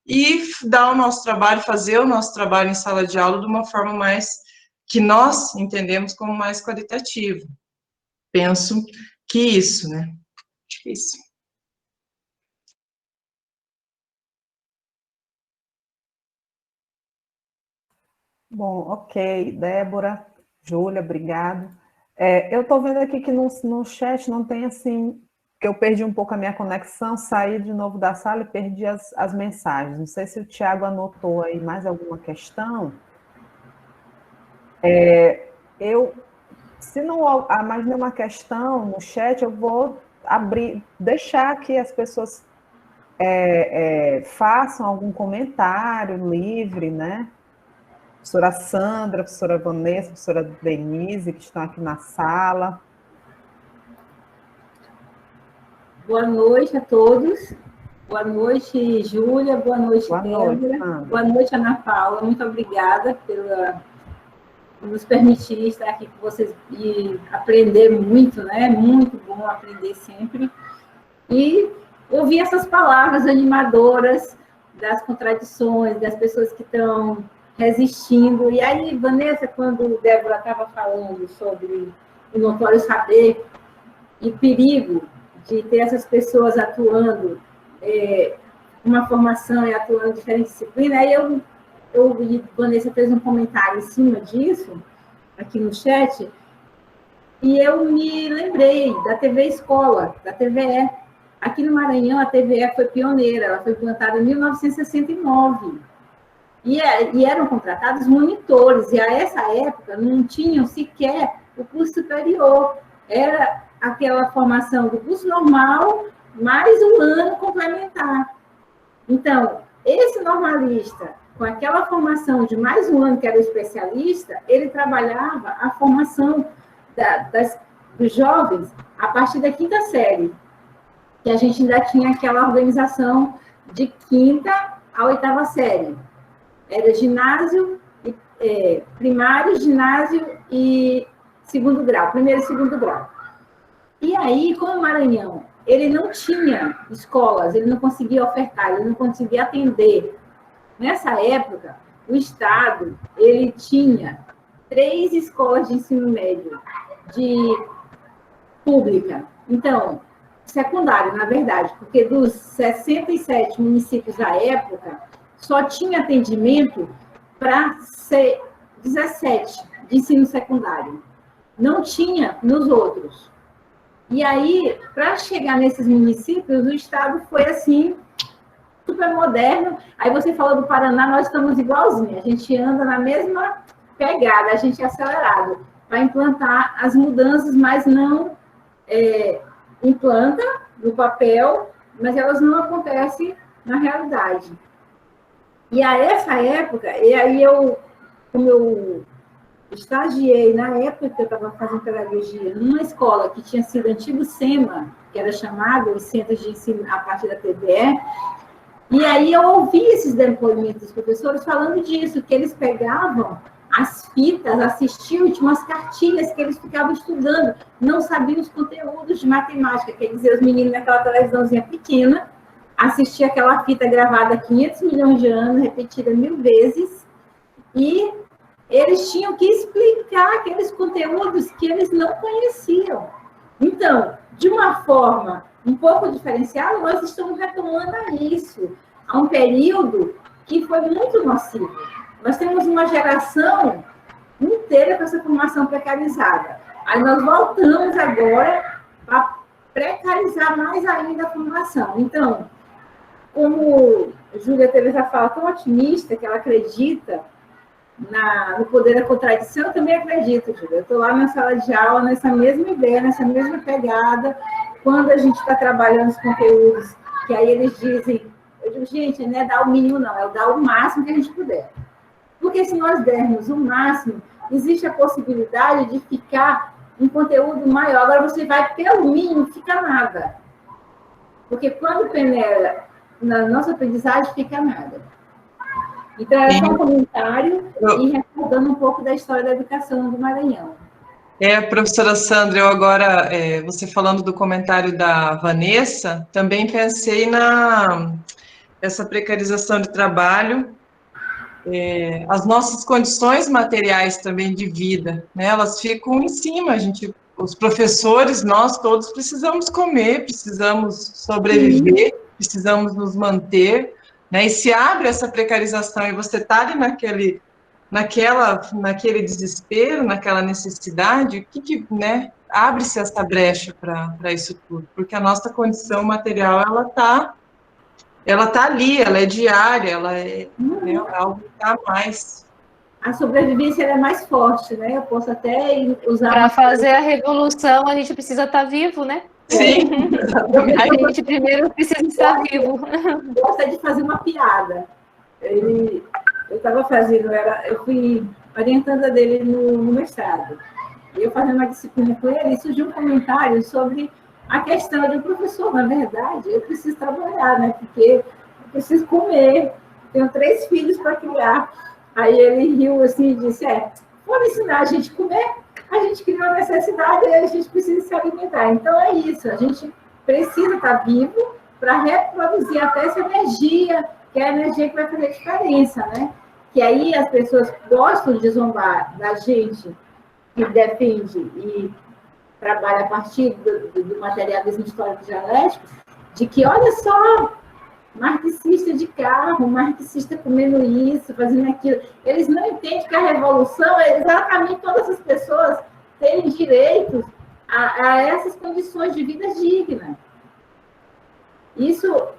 e dar o nosso trabalho, fazer o nosso trabalho em sala de aula de uma forma mais que nós entendemos como mais qualitativo. Penso que isso, né? Acho que é isso. Bom, ok, Débora, Júlia, obrigado. Eu estou vendo aqui que no chat não tem assim, que eu perdi um pouco a minha conexão, saí de novo da sala e perdi as mensagens. Não sei se o Tiago anotou aí mais alguma questão. Se não há mais nenhuma questão no chat, eu vou deixar que as pessoas façam algum comentário livre, né? Professora Sandra, professora Vanessa, professora Denise, que estão aqui na sala. Boa noite a todos. Boa noite, Júlia. Boa noite, Débora. Boa noite, Ana Paula. Muito obrigada por nos permitir estar aqui com vocês e aprender muito, né? Muito bom aprender sempre. E ouvir essas palavras animadoras das contradições, das pessoas que estão resistindo. E aí, Vanessa, quando Débora estava falando sobre o notório saber e o perigo de ter essas pessoas atuando uma formação e atuando em diferentes disciplinas, aí Vanessa fez um comentário em cima disso, aqui no chat, e eu me lembrei da TV Escola, da TVE. Aqui no Maranhão, a TVE foi pioneira, ela foi implantada em 1969. E eram contratados monitores, e a essa época não tinham sequer o curso superior. Era aquela formação do curso normal mais um ano complementar. Então, esse normalista, com aquela formação de mais um ano que era o especialista, ele trabalhava a formação dos jovens a partir da 5ª série, que a gente ainda tinha aquela organização de 5ª a 8ª série. Era ginásio, primário, ginásio e segundo grau, primeiro e segundo grau. E aí, como o Maranhão, ele não tinha escolas, ele não conseguia ofertar, ele não conseguia atender. Nessa época, o Estado, ele tinha 3 escolas de ensino médio pública. Então, secundário, na verdade, porque dos 67 municípios da época, só tinha atendimento para 17 de ensino secundário. Não tinha nos outros. E aí, para chegar nesses municípios, o Estado foi assim, super moderno. Aí você falou do Paraná, nós estamos igualzinho. A gente anda na mesma pegada, a gente é acelerado para implantar as mudanças, mas não implanta no papel, mas elas não acontecem na realidade. E a essa época, e aí como eu estagiei na época que eu estava fazendo pedagogia numa escola que tinha sido antigo SEMA, que era chamado os Centros de Ensino a partir da TBE, e aí eu ouvi esses depoimentos dos professores falando disso, que eles pegavam as fitas, assistiam, e tinha umas cartilhas que eles ficavam estudando, não sabiam os conteúdos de matemática, quer dizer, os meninos naquela televisãozinha pequena, assistiam aquela fita gravada 500 milhões de anos, repetida 1000 vezes, e eles tinham que explicar aqueles conteúdos que eles não conheciam. Então, de uma forma um pouco diferenciada, nós estamos retomando a isso, a um período que foi muito nocivo. Nós temos uma geração inteira com essa formação precarizada. Aí nós voltamos agora para precarizar mais ainda a formação. Então, como a Júlia teve essa fala tão otimista, que ela acredita no poder da contradição, eu também acredito, Júlia. Eu estou lá na sala de aula, nessa mesma ideia, nessa mesma pegada, quando a gente está trabalhando os conteúdos, que aí eles dizem, eu digo, gente, não é dar o mínimo, não, é dar o máximo que a gente puder. Porque se nós dermos o máximo, existe a possibilidade de ficar um conteúdo maior. Agora você vai pelo mínimo, fica nada. Porque quando peneira na nossa aprendizagem, fica nada. Então, era só um comentário e recordando um pouco da história da educação do Maranhão. Professora Sandra, eu agora, você falando do comentário da Vanessa, também pensei essa precarização de trabalho, as nossas condições materiais também de vida, né, elas ficam em cima, os professores, nós todos precisamos comer, precisamos sobreviver, precisamos nos manter, né, e se abre essa precarização e você está ali naquele desespero, naquela necessidade, né, abre-se essa brecha para isso tudo, porque a nossa condição material, ela tá ali, ela é diária, ela é algo que está mais. A sobrevivência é mais forte, né? Eu posso até usar... Para fazer a revolução, a gente precisa estar vivo, né? Sim, exatamente. A gente primeiro precisa estar vivo. Eu gosto de fazer uma piada. Eu estava fazendo, eu fui orientanda dele no mestrado. E eu fazendo uma disciplina com ele, e surgiu um comentário sobre a questão de um professor. Na verdade, eu preciso trabalhar, né? Porque eu preciso comer. Tenho 3 filhos para criar. Aí ele riu assim e disse, vamos ensinar a gente a comer, a gente criou a necessidade e a gente precisa se alimentar. Então é isso, a gente precisa estar vivo para reproduzir até essa energia, que é a energia que vai fazer diferença, né? Que aí as pessoas gostam de zombar da gente que defende e trabalha a partir do materialismo histórico dialético, de que, olha só, marxista de carro, marxista comendo isso, fazendo aquilo. Eles não entendem que a revolução é exatamente todas as pessoas terem direitos a essas condições de vida digna.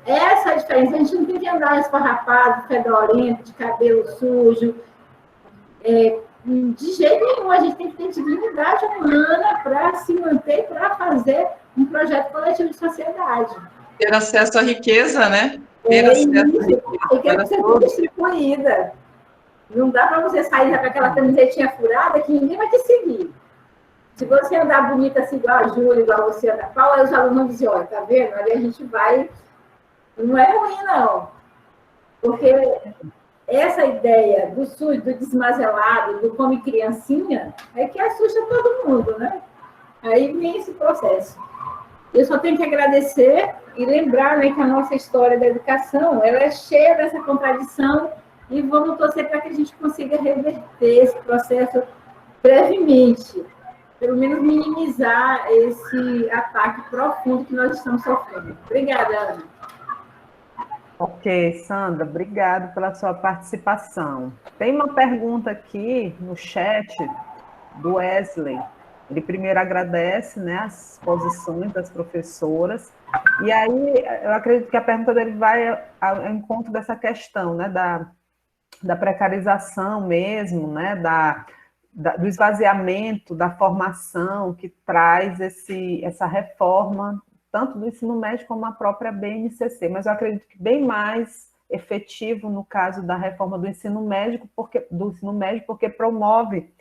Essa é a diferença. A gente não tem que andar esfarrapado, fedorento, de cabelo sujo. De jeito nenhum, a gente tem que ter dignidade humana para se manter, para fazer um projeto coletivo de sociedade. ter acesso à riqueza, né? Ter acesso à riqueza. A riqueza precisa ser distribuída. Não dá para você sair com aquela camisetinha furada que ninguém vai te seguir. Se você andar bonita assim, igual a Júlia, igual você anda, Paula, os alunos vão dizer, olha, tá vendo? Ali a gente vai... Não é ruim, não. Porque essa ideia do sujo, do desmazelado, do come criancinha, é que assusta todo mundo, né? Aí vem esse processo. Eu só tenho que agradecer e lembrar, né, que a nossa história da educação, ela é cheia dessa contradição e vamos torcer para que a gente consiga reverter esse processo brevemente, pelo menos minimizar esse ataque profundo que nós estamos sofrendo. Obrigada, Ana. Ok, Sandra, obrigado pela sua participação. Tem uma pergunta aqui no chat do Wesley. Ele primeiro agradece, né, as posições das professoras, e aí eu acredito que a pergunta dele vai ao encontro dessa questão, né, da precarização mesmo, né, do esvaziamento da formação que traz essa reforma, tanto do ensino médio como a própria BNCC, mas eu acredito que bem mais efetivo no caso da reforma do ensino médio, porque promove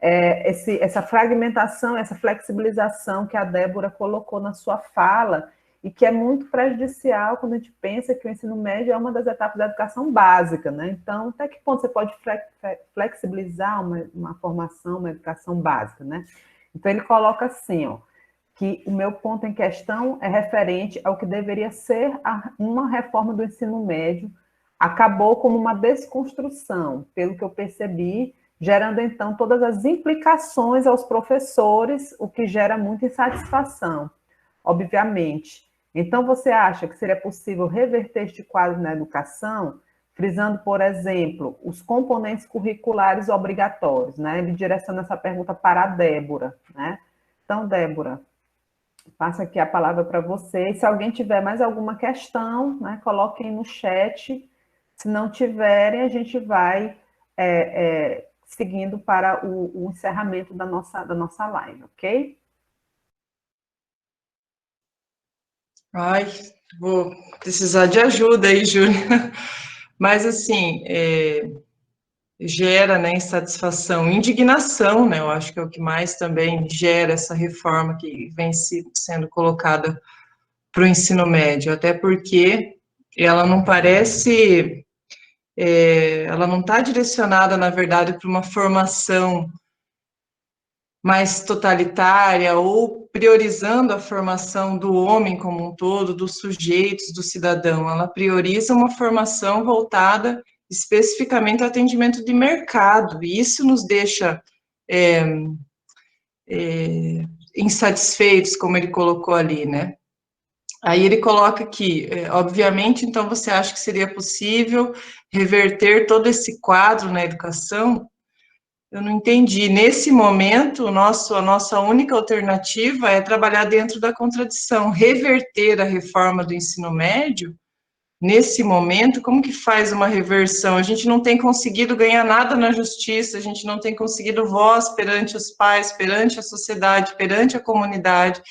essa fragmentação, essa flexibilização que a Débora colocou na sua fala, e que é muito prejudicial quando a gente pensa que o ensino médio é uma das etapas da educação básica, né? Então, até que ponto você pode flexibilizar uma formação, uma educação básica, né? Então, ele coloca assim, ó, que o meu ponto em questão é referente ao que deveria ser uma reforma do ensino médio, acabou como uma desconstrução, pelo que eu percebi, gerando, então, todas as implicações aos professores, o que gera muita insatisfação, obviamente. Então, você acha que seria possível reverter este quadro na educação, frisando, por exemplo, os componentes curriculares obrigatórios, né? Ele direciona essa pergunta para a Débora, né? Então, Débora, passo aqui a palavra para você. E se alguém tiver mais alguma questão, né, coloquem no chat. Se não tiverem, a gente vai seguindo para o encerramento da nossa live, ok? Ai, vou precisar de ajuda aí, Júlia. Mas, assim, gera, né, insatisfação, indignação, né, eu acho que é o que mais também gera essa reforma que vem sendo colocada para o ensino médio, até porque ela não parece, ela não está direcionada, na verdade, para uma formação mais totalitária ou priorizando a formação do homem como um todo, dos sujeitos, do cidadão. Ela prioriza uma formação voltada especificamente ao atendimento de mercado, e isso nos deixa insatisfeitos, como ele colocou ali, né? Aí ele coloca aqui, obviamente, então você acha que seria possível reverter todo esse quadro na educação? Eu não entendi. Nesse momento, a nossa única alternativa é trabalhar dentro da contradição, reverter a reforma do ensino médio. Nesse momento, como que faz uma reversão? A gente não tem conseguido ganhar nada na justiça, a gente não tem conseguido voz perante os pais, perante a sociedade, perante a comunidade.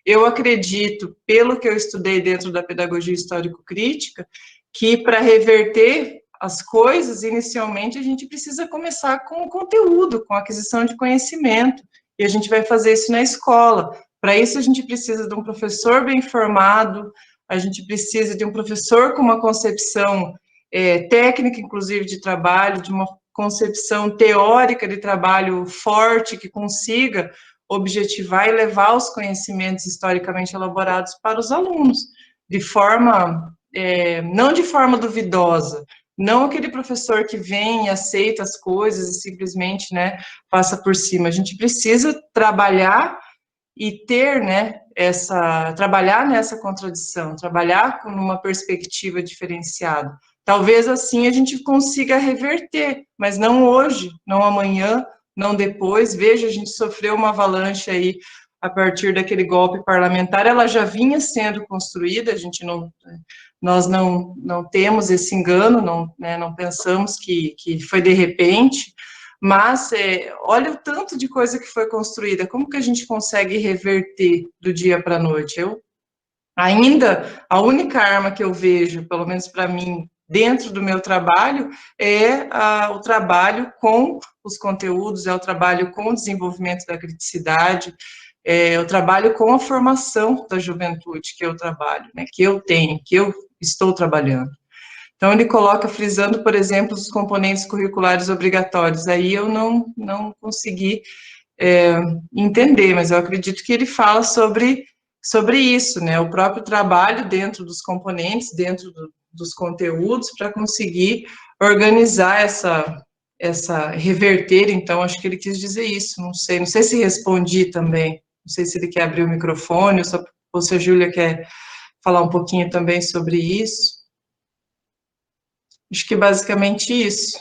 Eu acredito, pelo que eu estudei dentro da pedagogia histórico-crítica, que para reverter as coisas, inicialmente, a gente precisa começar com o conteúdo, com a aquisição de conhecimento, e a gente vai fazer isso na escola. Para isso, a gente precisa de um professor bem formado, a gente precisa de um professor com uma concepção técnica, inclusive, de trabalho, de uma concepção teórica de trabalho forte, que consiga objetivar e levar os conhecimentos historicamente elaborados para os alunos, de forma, não de forma duvidosa, não aquele professor que vem e aceita as coisas e simplesmente, né, passa por cima. A gente precisa trabalhar e ter, né, trabalhar nessa contradição, trabalhar com uma perspectiva diferenciada. Talvez assim a gente consiga reverter, mas não hoje, não amanhã, não depois. Veja, a gente sofreu uma avalanche aí a partir daquele golpe parlamentar, ela já vinha sendo construída, nós não temos esse engano, não pensamos que foi de repente, mas olha o tanto de coisa que foi construída, como que a gente consegue reverter do dia para a noite? Eu Ainda, a única arma que eu vejo, pelo menos para mim, dentro do meu trabalho, é o trabalho com os conteúdos, é o trabalho com o desenvolvimento da criticidade, é o trabalho com a formação da juventude que eu trabalho, né, que eu tenho, que eu estou trabalhando. Então, ele coloca, frisando, por exemplo, os componentes curriculares obrigatórios. Aí eu não consegui entender, mas eu acredito que ele fala sobre isso, né? O próprio trabalho dentro dos componentes, dentro dos conteúdos, para conseguir organizar reverter, então, acho que ele quis dizer isso, não sei se respondi também, não sei se ele quer abrir o microfone, ou se a Júlia quer falar um pouquinho também sobre isso. Acho que basicamente isso.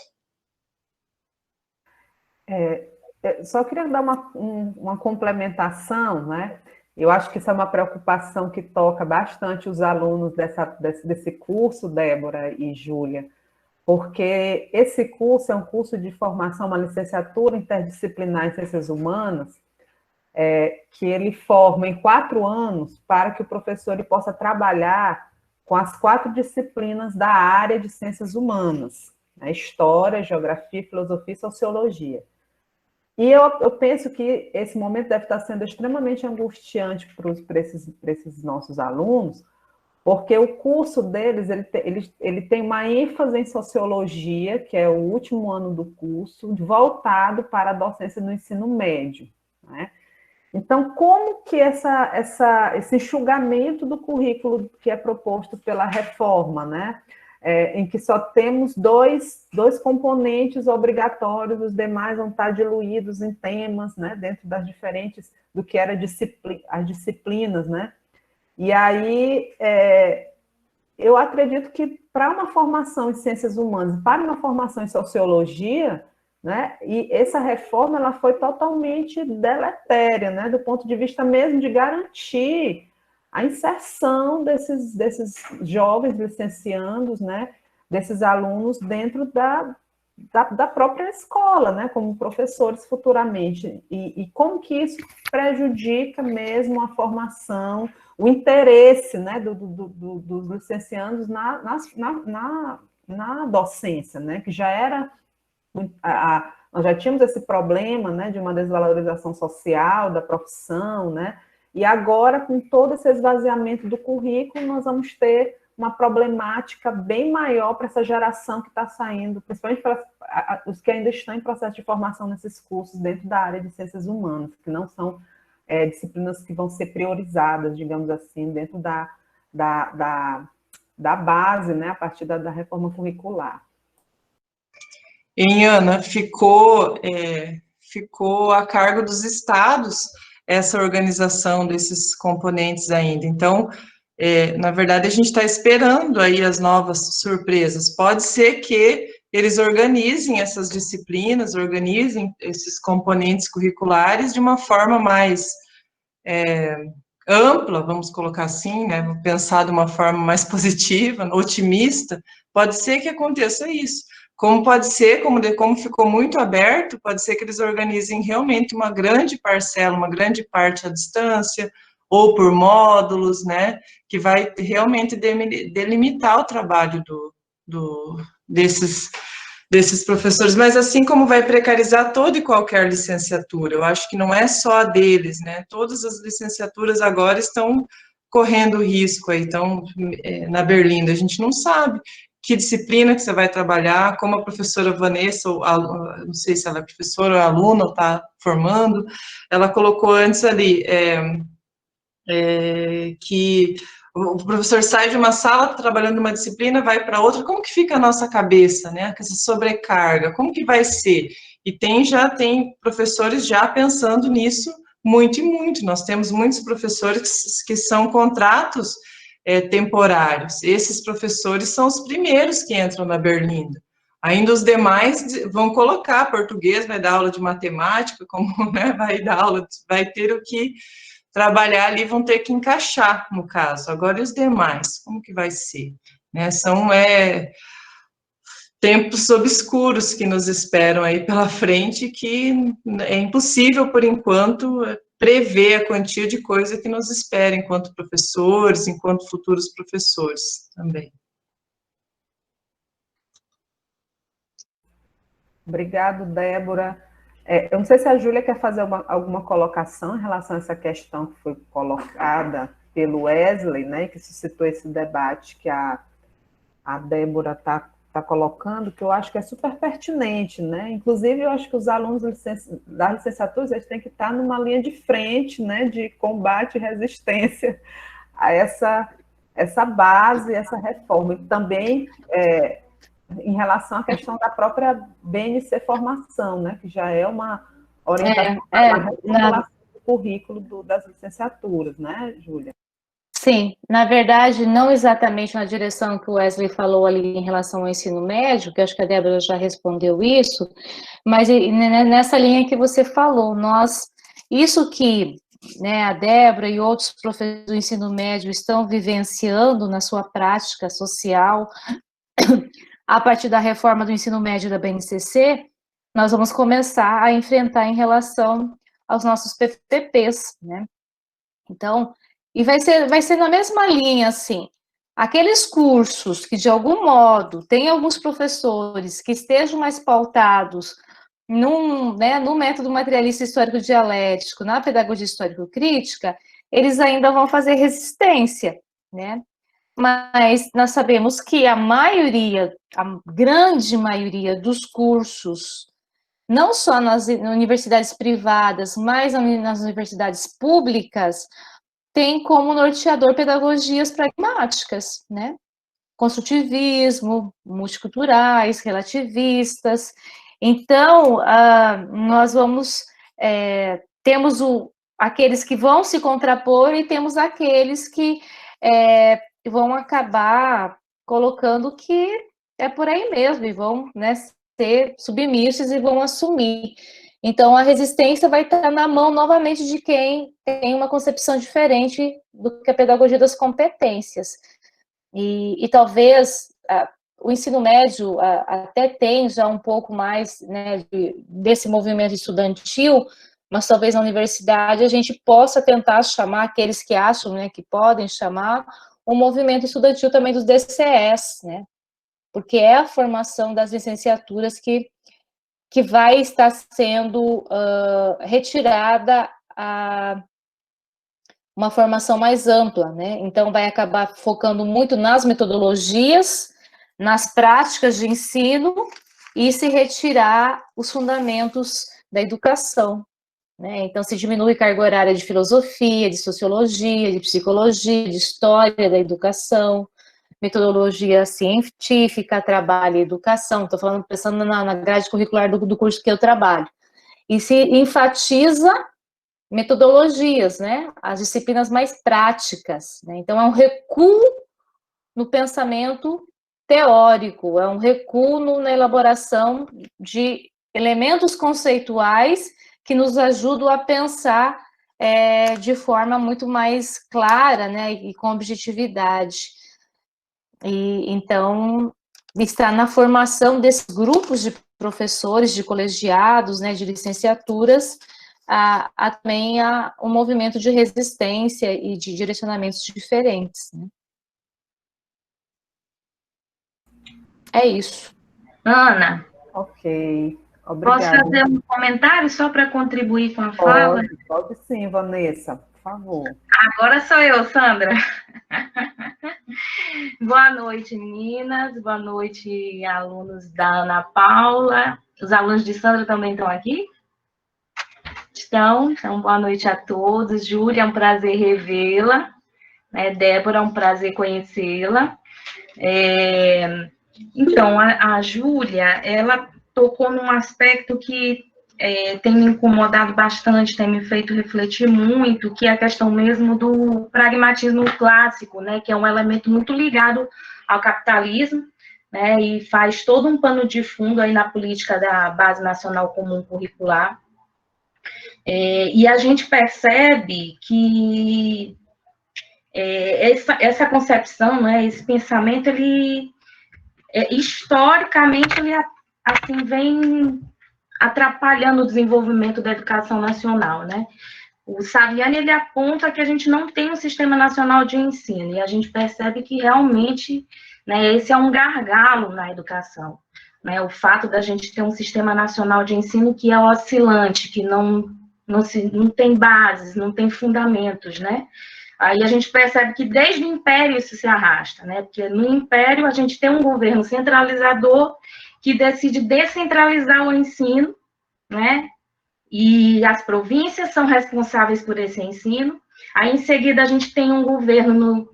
Só queria dar uma complementação, né? Eu acho que isso é uma preocupação que toca bastante os alunos desse curso, Débora e Júlia, porque esse curso é um curso de formação, uma licenciatura interdisciplinar em Ciências Humanas, que ele forma em 4 anos para que o professor ele possa trabalhar com as 4 disciplinas da área de Ciências Humanas, né? História, Geografia, Filosofia e Sociologia. E eu penso que esse momento deve estar sendo extremamente angustiante para esses nossos alunos, porque o curso deles ele tem uma ênfase em sociologia, que é o último ano do curso, voltado para a docência no ensino médio, né? Então, como que esse enxugamento do currículo que é proposto pela reforma, né? Em que só temos dois componentes obrigatórios, os demais vão estar diluídos em temas, né? Dentro das diferentes, do que era as disciplinas, né? E aí, eu acredito que para uma formação em ciências humanas, para uma formação em sociologia, né, e essa reforma ela foi totalmente deletéria, né, do ponto de vista mesmo de garantir a inserção desses jovens licenciandos, né, desses alunos dentro da própria escola, né, como professores futuramente, e como que isso prejudica mesmo a formação, o interesse, né, dos licenciandos na docência, né, que já era, nós já tínhamos esse problema, né, de uma desvalorização social da profissão, né, e agora, com todo esse esvaziamento do currículo, nós vamos ter uma problemática bem maior para essa geração que está saindo, principalmente para os que ainda estão em processo de formação nesses cursos dentro da área de ciências humanas, que não são disciplinas que vão ser priorizadas, digamos assim, dentro da base, né, a partir da reforma curricular. Em Ana, ficou a cargo dos estados essa organização desses componentes ainda. Então, na verdade, a gente está esperando aí as novas surpresas. Pode ser que eles organizem essas disciplinas, organizem esses componentes curriculares de uma forma mais ampla, vamos colocar assim, né? Pensar de uma forma mais positiva, otimista. Pode ser que aconteça isso. Como pode ser, como ficou muito aberto, pode ser que eles organizem realmente uma grande parcela, uma grande parte à distância, ou por módulos, né, que vai realmente delimitar o trabalho desses professores, mas assim como vai precarizar toda e qualquer licenciatura, eu acho que não é só a deles, né, todas as licenciaturas agora estão correndo risco aí, então, na Berlinda, a gente não sabe que disciplina que você vai trabalhar, como a professora Vanessa, não sei se ela é professora ou aluna, ou está formando, ela colocou antes ali, que o professor sai de uma sala trabalhando uma disciplina, vai para outra, como que fica a nossa cabeça, né, com essa sobrecarga, como que vai ser? E já tem professores já pensando nisso muito e muito, nós temos muitos professores que são contratos temporários, esses professores são os primeiros que entram na Berlinda, ainda os demais vão colocar português, vai dar aula de matemática, como, né, vai dar aula, vai ter o que trabalhar ali, vão ter que encaixar, no caso. Agora, e os demais? Como que vai ser? Né, são tempos obscuros que nos esperam aí pela frente, que é impossível, por enquanto, prever a quantia de coisa que nos espera enquanto professores, enquanto futuros professores também. Obrigado, Débora. Eu não sei se a Júlia quer fazer alguma colocação em relação a essa questão que foi colocada pelo Wesley, né, que suscitou esse debate que a Débora está colocando, que eu acho que é super pertinente, né? Inclusive, eu acho que os alunos da licenciatura eles têm que estar numa linha de frente, né, de combate e resistência a essa base, essa reforma. E também em relação à questão da própria BNC Formação, né, que já é uma orientação para a reformulação do currículo das licenciaturas, né, Júlia? Sim, na verdade, não exatamente na direção que o Wesley falou ali em relação ao ensino médio, que acho que a Débora já respondeu isso, mas nessa linha que você falou, isso que, né, a Débora e outros professores do ensino médio estão vivenciando na sua prática social, a partir da reforma do ensino médio da BNCC, nós vamos começar a enfrentar em relação aos nossos PPPs, né? Então, e vai ser na mesma linha, assim, aqueles cursos que, de algum modo, tem alguns professores que estejam mais pautados no método materialista histórico-dialético, na pedagogia histórico-crítica, eles ainda vão fazer resistência, né? Mas nós sabemos que a grande maioria dos cursos, não só nas universidades privadas, mas nas universidades públicas, tem como norteador pedagogias pragmáticas, né? Construtivismo, multiculturais, relativistas. Então, nós temos aqueles que vão se contrapor e temos aqueles que vão acabar colocando que é por aí mesmo, e vão, né, ser submissos e vão assumir. Então, a resistência vai estar na mão, novamente, de quem tem uma concepção diferente do que a pedagogia das competências. E talvez o ensino médio até tem já um pouco mais, né, desse movimento estudantil, mas talvez na universidade a gente possa tentar chamar aqueles que acham, né, que podem chamar um movimento estudantil também dos DCEs, né, porque é a formação das licenciaturas que vai estar sendo retirada a uma formação mais ampla, né? Então, vai acabar focando muito nas metodologias, nas práticas de ensino, e se retirar os fundamentos da educação, né? Então, se diminui carga horária de filosofia, de sociologia, de psicologia, de história da educação, metodologia científica, trabalho e educação, estou pensando na grade curricular do curso que eu trabalho, e se enfatiza metodologias, né, as disciplinas mais práticas, né? Então é um recuo no pensamento teórico, é um recuo na elaboração de elementos conceituais que nos ajudam a pensar de forma muito mais clara, né, e com objetividade. E então está na formação desses grupos de professores, de colegiados, né, de licenciaturas, também um movimento de resistência e de direcionamentos diferentes, né? É isso. Ana. Ok, obrigada. Posso fazer um comentário só para contribuir com a fala? Pode sim, Vanessa, por favor. Agora sou eu, Sandra. Boa noite, meninas. Boa noite, alunos da Ana Paula. Os alunos de Sandra também estão aqui? Então, boa noite a todos. Júlia, é um prazer revê-la. Débora, é um prazer conhecê-la. Então, a Júlia, ela tocou num aspecto que tem me incomodado bastante, tem me feito refletir muito, que é a questão mesmo do pragmatismo clássico, né, que é um elemento muito ligado ao capitalismo, né, e faz todo um pano de fundo aí na política da Base Nacional Comum Curricular. E a gente percebe que essa concepção, né, esse pensamento, ele historicamente, ele assim, vem atrapalhando o desenvolvimento da educação nacional, né? o Saviani, ele aponta que a gente não tem um sistema nacional de ensino, e a gente percebe que realmente, né, esse é um gargalo na educação, né, o fato da gente ter um sistema nacional de ensino que é oscilante, que não tem bases, não tem fundamentos, né. Aí a gente percebe que desde o Império isso se arrasta, né, porque no Império a gente tem um governo centralizador que decide descentralizar o ensino, né, e as províncias são responsáveis por esse ensino. Aí, em seguida, a gente tem um governo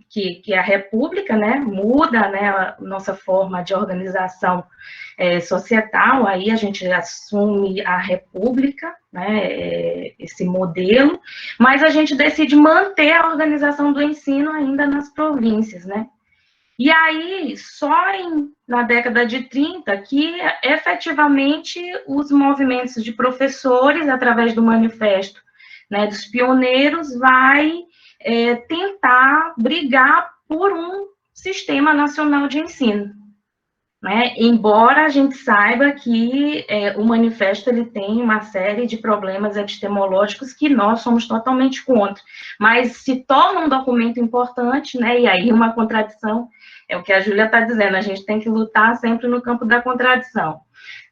que é a república, né, muda, né, a nossa forma de organização societal, aí a gente assume a república, né, esse modelo, mas a gente decide manter a organização do ensino ainda nas províncias, né. E aí, só na década de 30, que efetivamente os movimentos de professores, através do manifesto, né, dos pioneiros, vai tentar brigar por um sistema nacional de ensino. Né? Embora a gente saiba que o manifesto ele tem uma série de problemas epistemológicos que nós somos totalmente contra, mas se torna um documento importante, né? E aí uma contradição, é o que a Júlia está dizendo, a gente tem que lutar sempre no campo da contradição.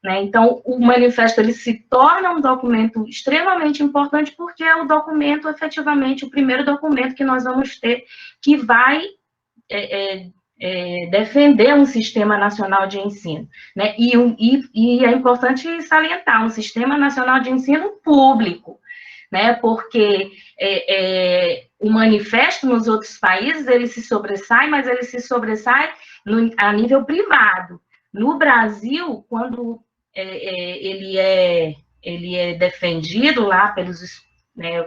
Né? Então, o manifesto ele se torna um documento extremamente importante porque é o documento, efetivamente, o primeiro documento que nós vamos ter que vai defender um sistema nacional de ensino, né? E é importante salientar, um sistema nacional de ensino público, né? Porque o manifesto nos outros países, ele se sobressai, mas ele se sobressai a nível privado. No Brasil, quando ele é defendido lá pelos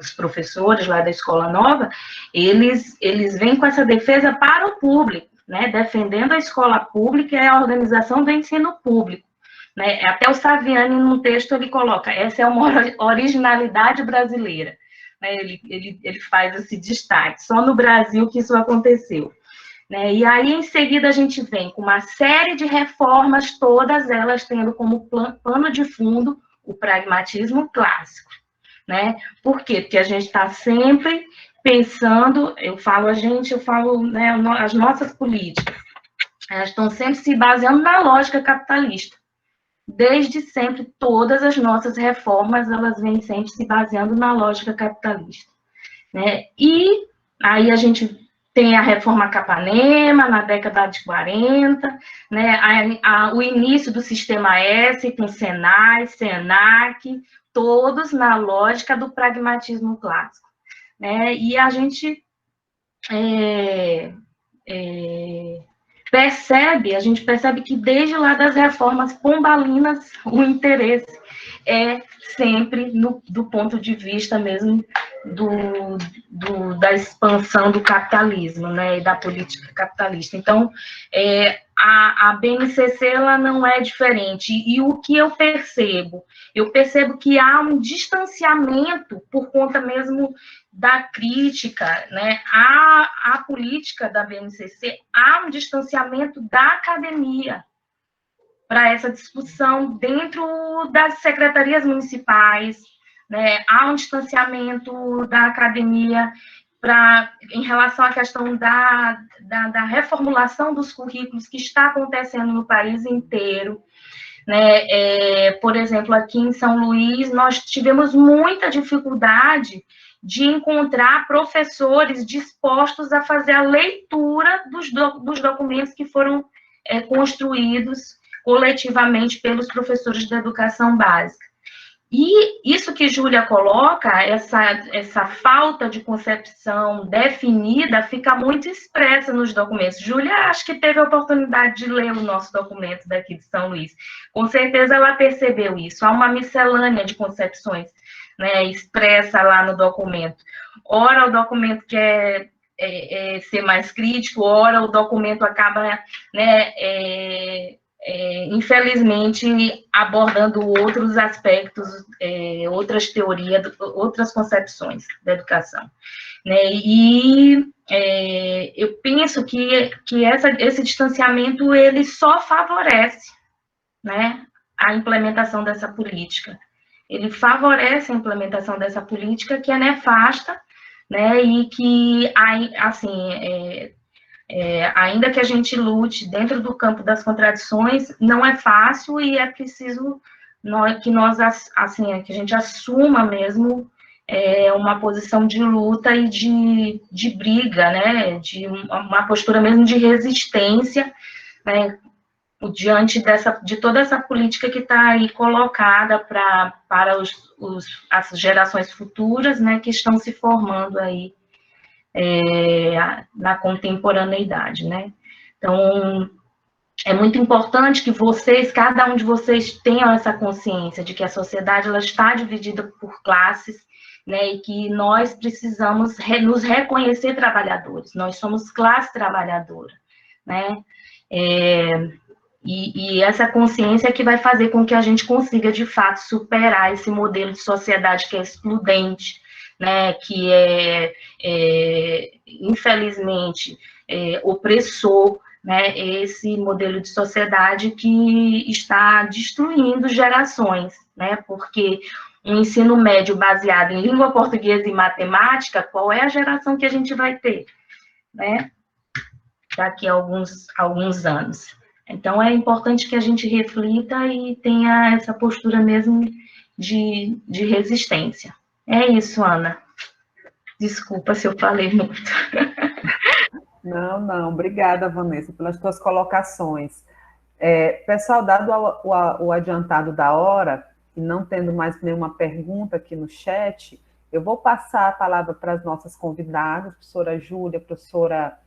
os professores lá da Escola Nova, eles vêm com essa defesa para o público, né, defendendo a escola pública e a organização do ensino público. Né? Até o Saviani, num texto, ele coloca, essa é uma originalidade brasileira. Né? Ele faz esse destaque, só no Brasil que isso aconteceu. Né? E aí, em seguida, a gente vem com uma série de reformas, todas elas tendo como pano de fundo o pragmatismo clássico. Né? Por quê? Porque a gente está sempre pensando, eu falo, né, as nossas políticas, elas estão sempre se baseando na lógica capitalista. Desde sempre, todas as nossas reformas, elas vêm sempre se baseando na lógica capitalista. Né? E aí a gente tem a reforma Capanema, na década de 40, né? O início do Sistema S, com Senai, Senac, todos na lógica do pragmatismo clássico. Né? E a gente percebe que desde lá das reformas pombalinas, o interesse é sempre do ponto de vista mesmo da expansão do capitalismo, né, e da política capitalista. Então, a BNCC ela não é diferente. E o que eu percebo? Eu percebo que há um distanciamento por conta mesmo da crítica, né, à política da BNCC, há um distanciamento da academia para essa discussão dentro das secretarias municipais, né, há um distanciamento da academia em relação à questão da reformulação dos currículos que está acontecendo no país inteiro. Né? Por exemplo, aqui em São Luís, nós tivemos muita dificuldade de encontrar professores dispostos a fazer a leitura dos documentos que foram construídos coletivamente pelos professores da educação básica. E isso que Júlia coloca, essa falta de concepção definida, fica muito expressa nos documentos. Júlia, acho que teve a oportunidade de ler o nosso documento daqui de São Luís. Com certeza ela percebeu isso. Há uma miscelânea de concepções, né, expressa lá no documento. Ora, o documento quer ser mais crítico, ora, o documento acaba, né, infelizmente, abordando outros aspectos, outras teorias, outras concepções da educação. Né? E eu penso que esse distanciamento ele só favorece, né, a implementação dessa política. ele favorece a implementação dessa política que é nefasta, né, e que, assim, ainda que a gente lute dentro do campo das contradições, não é fácil e é preciso que a gente assuma mesmo uma posição de luta e de briga, né, de uma postura mesmo de resistência, né, diante de toda essa política que está aí colocada para as gerações futuras, né, que estão se formando aí na contemporaneidade, né. Então, é muito importante que cada um de vocês tenham essa consciência de que a sociedade ela está dividida por classes, né, e que nós precisamos nos reconhecer trabalhadores, nós somos classe trabalhadora, né, e essa consciência é que vai fazer com que a gente consiga, de fato, superar esse modelo de sociedade que é excludente, né, que infelizmente, opressor, né, esse modelo de sociedade que está destruindo gerações, né, porque um ensino médio baseado em língua portuguesa e matemática, qual é a geração que a gente vai ter, né, daqui a alguns anos. Então, é importante que a gente reflita e tenha essa postura mesmo de resistência. É isso, Ana. Desculpa se eu falei muito. Não, obrigada, Vanessa, pelas tuas colocações. Pessoal, dado o adiantado da hora, e não tendo mais nenhuma pergunta aqui no chat, eu vou passar a palavra para as nossas convidadas, professora Júlia, professora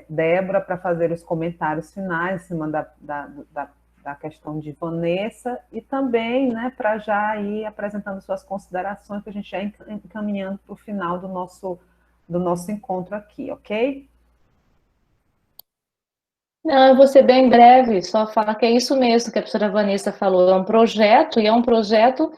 Débora, para fazer os comentários finais em cima da questão de Vanessa, e também, né, para já ir apresentando suas considerações, para a gente já ir encaminhando para o final do nosso encontro aqui, ok? Não, eu vou ser bem breve, só falar que é isso mesmo que a professora Vanessa falou, é um projeto, e é um projeto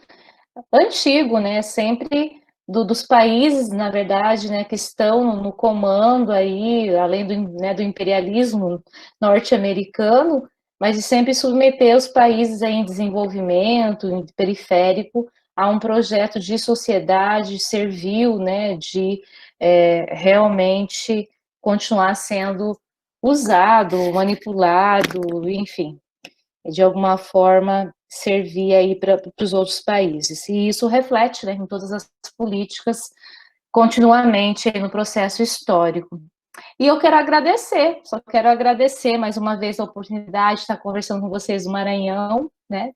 antigo, né, sempre dos países, na verdade, né, que estão no comando aí, além do imperialismo norte-americano, mas de sempre submeter os países aí em desenvolvimento, em periférico, a um projeto de sociedade servil, né, de realmente continuar sendo usado, manipulado, enfim, de alguma forma servir aí para os outros países. E isso reflete, né, em todas as políticas, continuamente aí no processo histórico. E eu quero agradecer, só quero agradecer mais uma vez a oportunidade de estar conversando com vocês do Maranhão, né?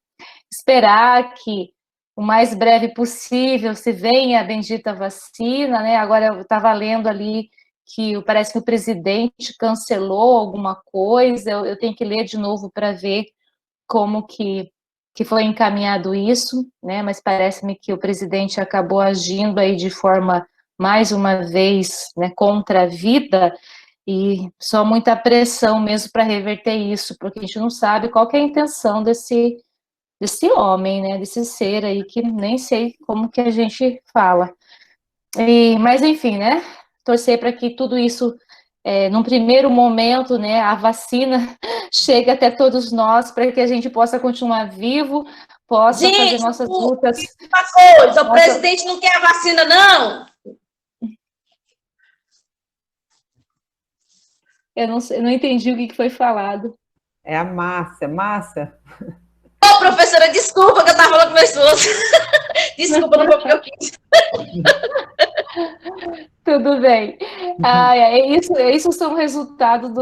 Esperar que o mais breve possível se venha a bendita vacina, né? Agora eu estava lendo ali que parece que o presidente cancelou alguma coisa, eu tenho que ler de novo para ver como que foi encaminhado isso, né? Mas parece-me que o presidente acabou agindo aí de forma, mais uma vez, né, contra a vida, e só muita pressão mesmo para reverter isso, porque a gente não sabe qual que é a intenção desse homem, né, desse ser aí, que nem sei como que a gente fala. Mas, enfim, né, torcer para que tudo isso, num primeiro momento, né, a vacina chegue até todos nós, para que a gente possa continuar vivo, possa fazer nossas lutas. Uma coisa, o presidente não quer a vacina, não? Eu não entendi o que foi falado. É a Márcia. Márcia? Ô, professora, desculpa que eu estava falando com pessoas. Desculpa, não foi porque eu quis. Tudo bem. Isso são resultados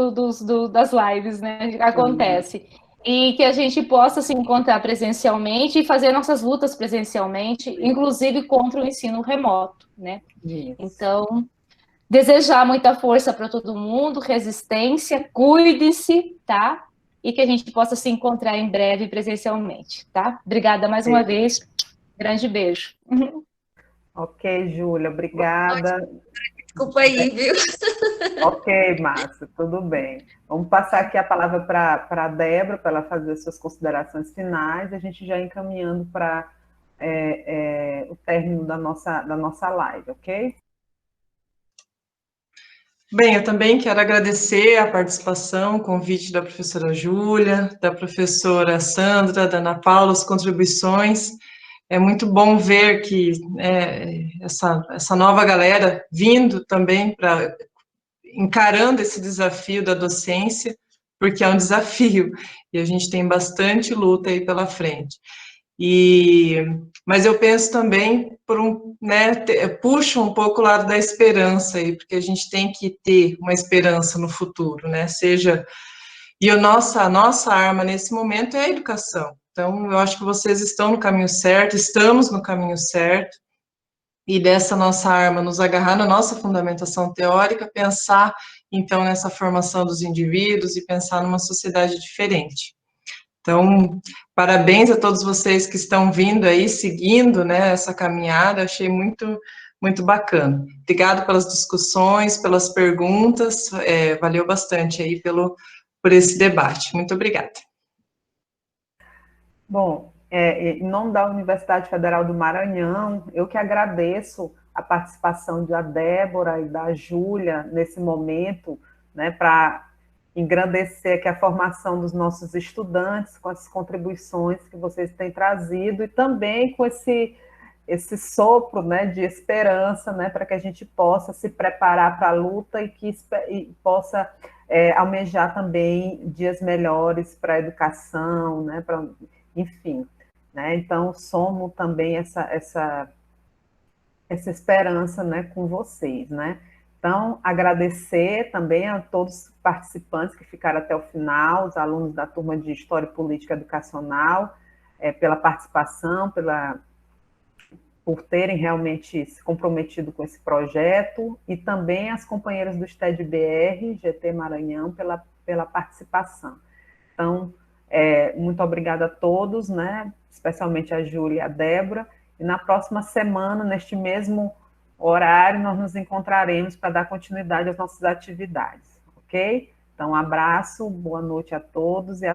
das lives, né? Acontece. E que a gente possa se encontrar presencialmente e fazer nossas lutas presencialmente, inclusive contra o ensino remoto, né? Isso. Então, desejar muita força para todo mundo, resistência, cuide-se, tá? E que a gente possa se encontrar em breve presencialmente, tá? Obrigada mais uma vez. Grande beijo. Ok, Júlia, obrigada. Desculpa aí, viu? Ok, Márcia, tudo bem. Vamos passar aqui a palavra para a Débora, para ela fazer as suas considerações finais, e a gente já encaminhando para o término da nossa live, ok? Bem, eu também quero agradecer a participação, o convite da professora Júlia, da professora Sandra, da Ana Paula, as contribuições. é muito bom ver que essa nova galera vindo também para encarando esse desafio da docência, porque é um desafio, e a gente tem bastante luta aí pela frente. Mas eu penso também puxa um pouco o lado da esperança aí, porque a gente tem que ter uma esperança no futuro, né? A nossa arma nesse momento é a educação. Então, eu acho que vocês estão no caminho certo, estamos no caminho certo, e dessa nossa arma, nos agarrar na nossa fundamentação teórica, pensar, então, nessa formação dos indivíduos e pensar numa sociedade diferente. Então, parabéns a todos vocês que estão vindo aí, seguindo, né, essa caminhada, achei muito, muito bacana. Obrigado pelas discussões, pelas perguntas, valeu bastante aí por esse debate. Muito obrigada. Bom, em nome da Universidade Federal do Maranhão, eu que agradeço a participação da Débora e da Júlia nesse momento, né, para engrandecer aqui a formação dos nossos estudantes, com as contribuições que vocês têm trazido, e também com esse sopro, né, de esperança, né, para que a gente possa se preparar para a luta e possa almejar também dias melhores para a educação, né, enfim, né? Então somos também essa esperança, né, com vocês, né? Então, agradecer também a todos os participantes que ficaram até o final, os alunos da turma de História e Política Educacional, pela participação, por terem realmente se comprometido com esse projeto, e também as companheiras do STED-BR, GT Maranhão, pela participação. Então, muito obrigada a todos, né? Especialmente a Júlia e a Débora, e na próxima semana, neste mesmo horário, nós nos encontraremos para dar continuidade às nossas atividades, ok? Então, um abraço, boa noite a todos e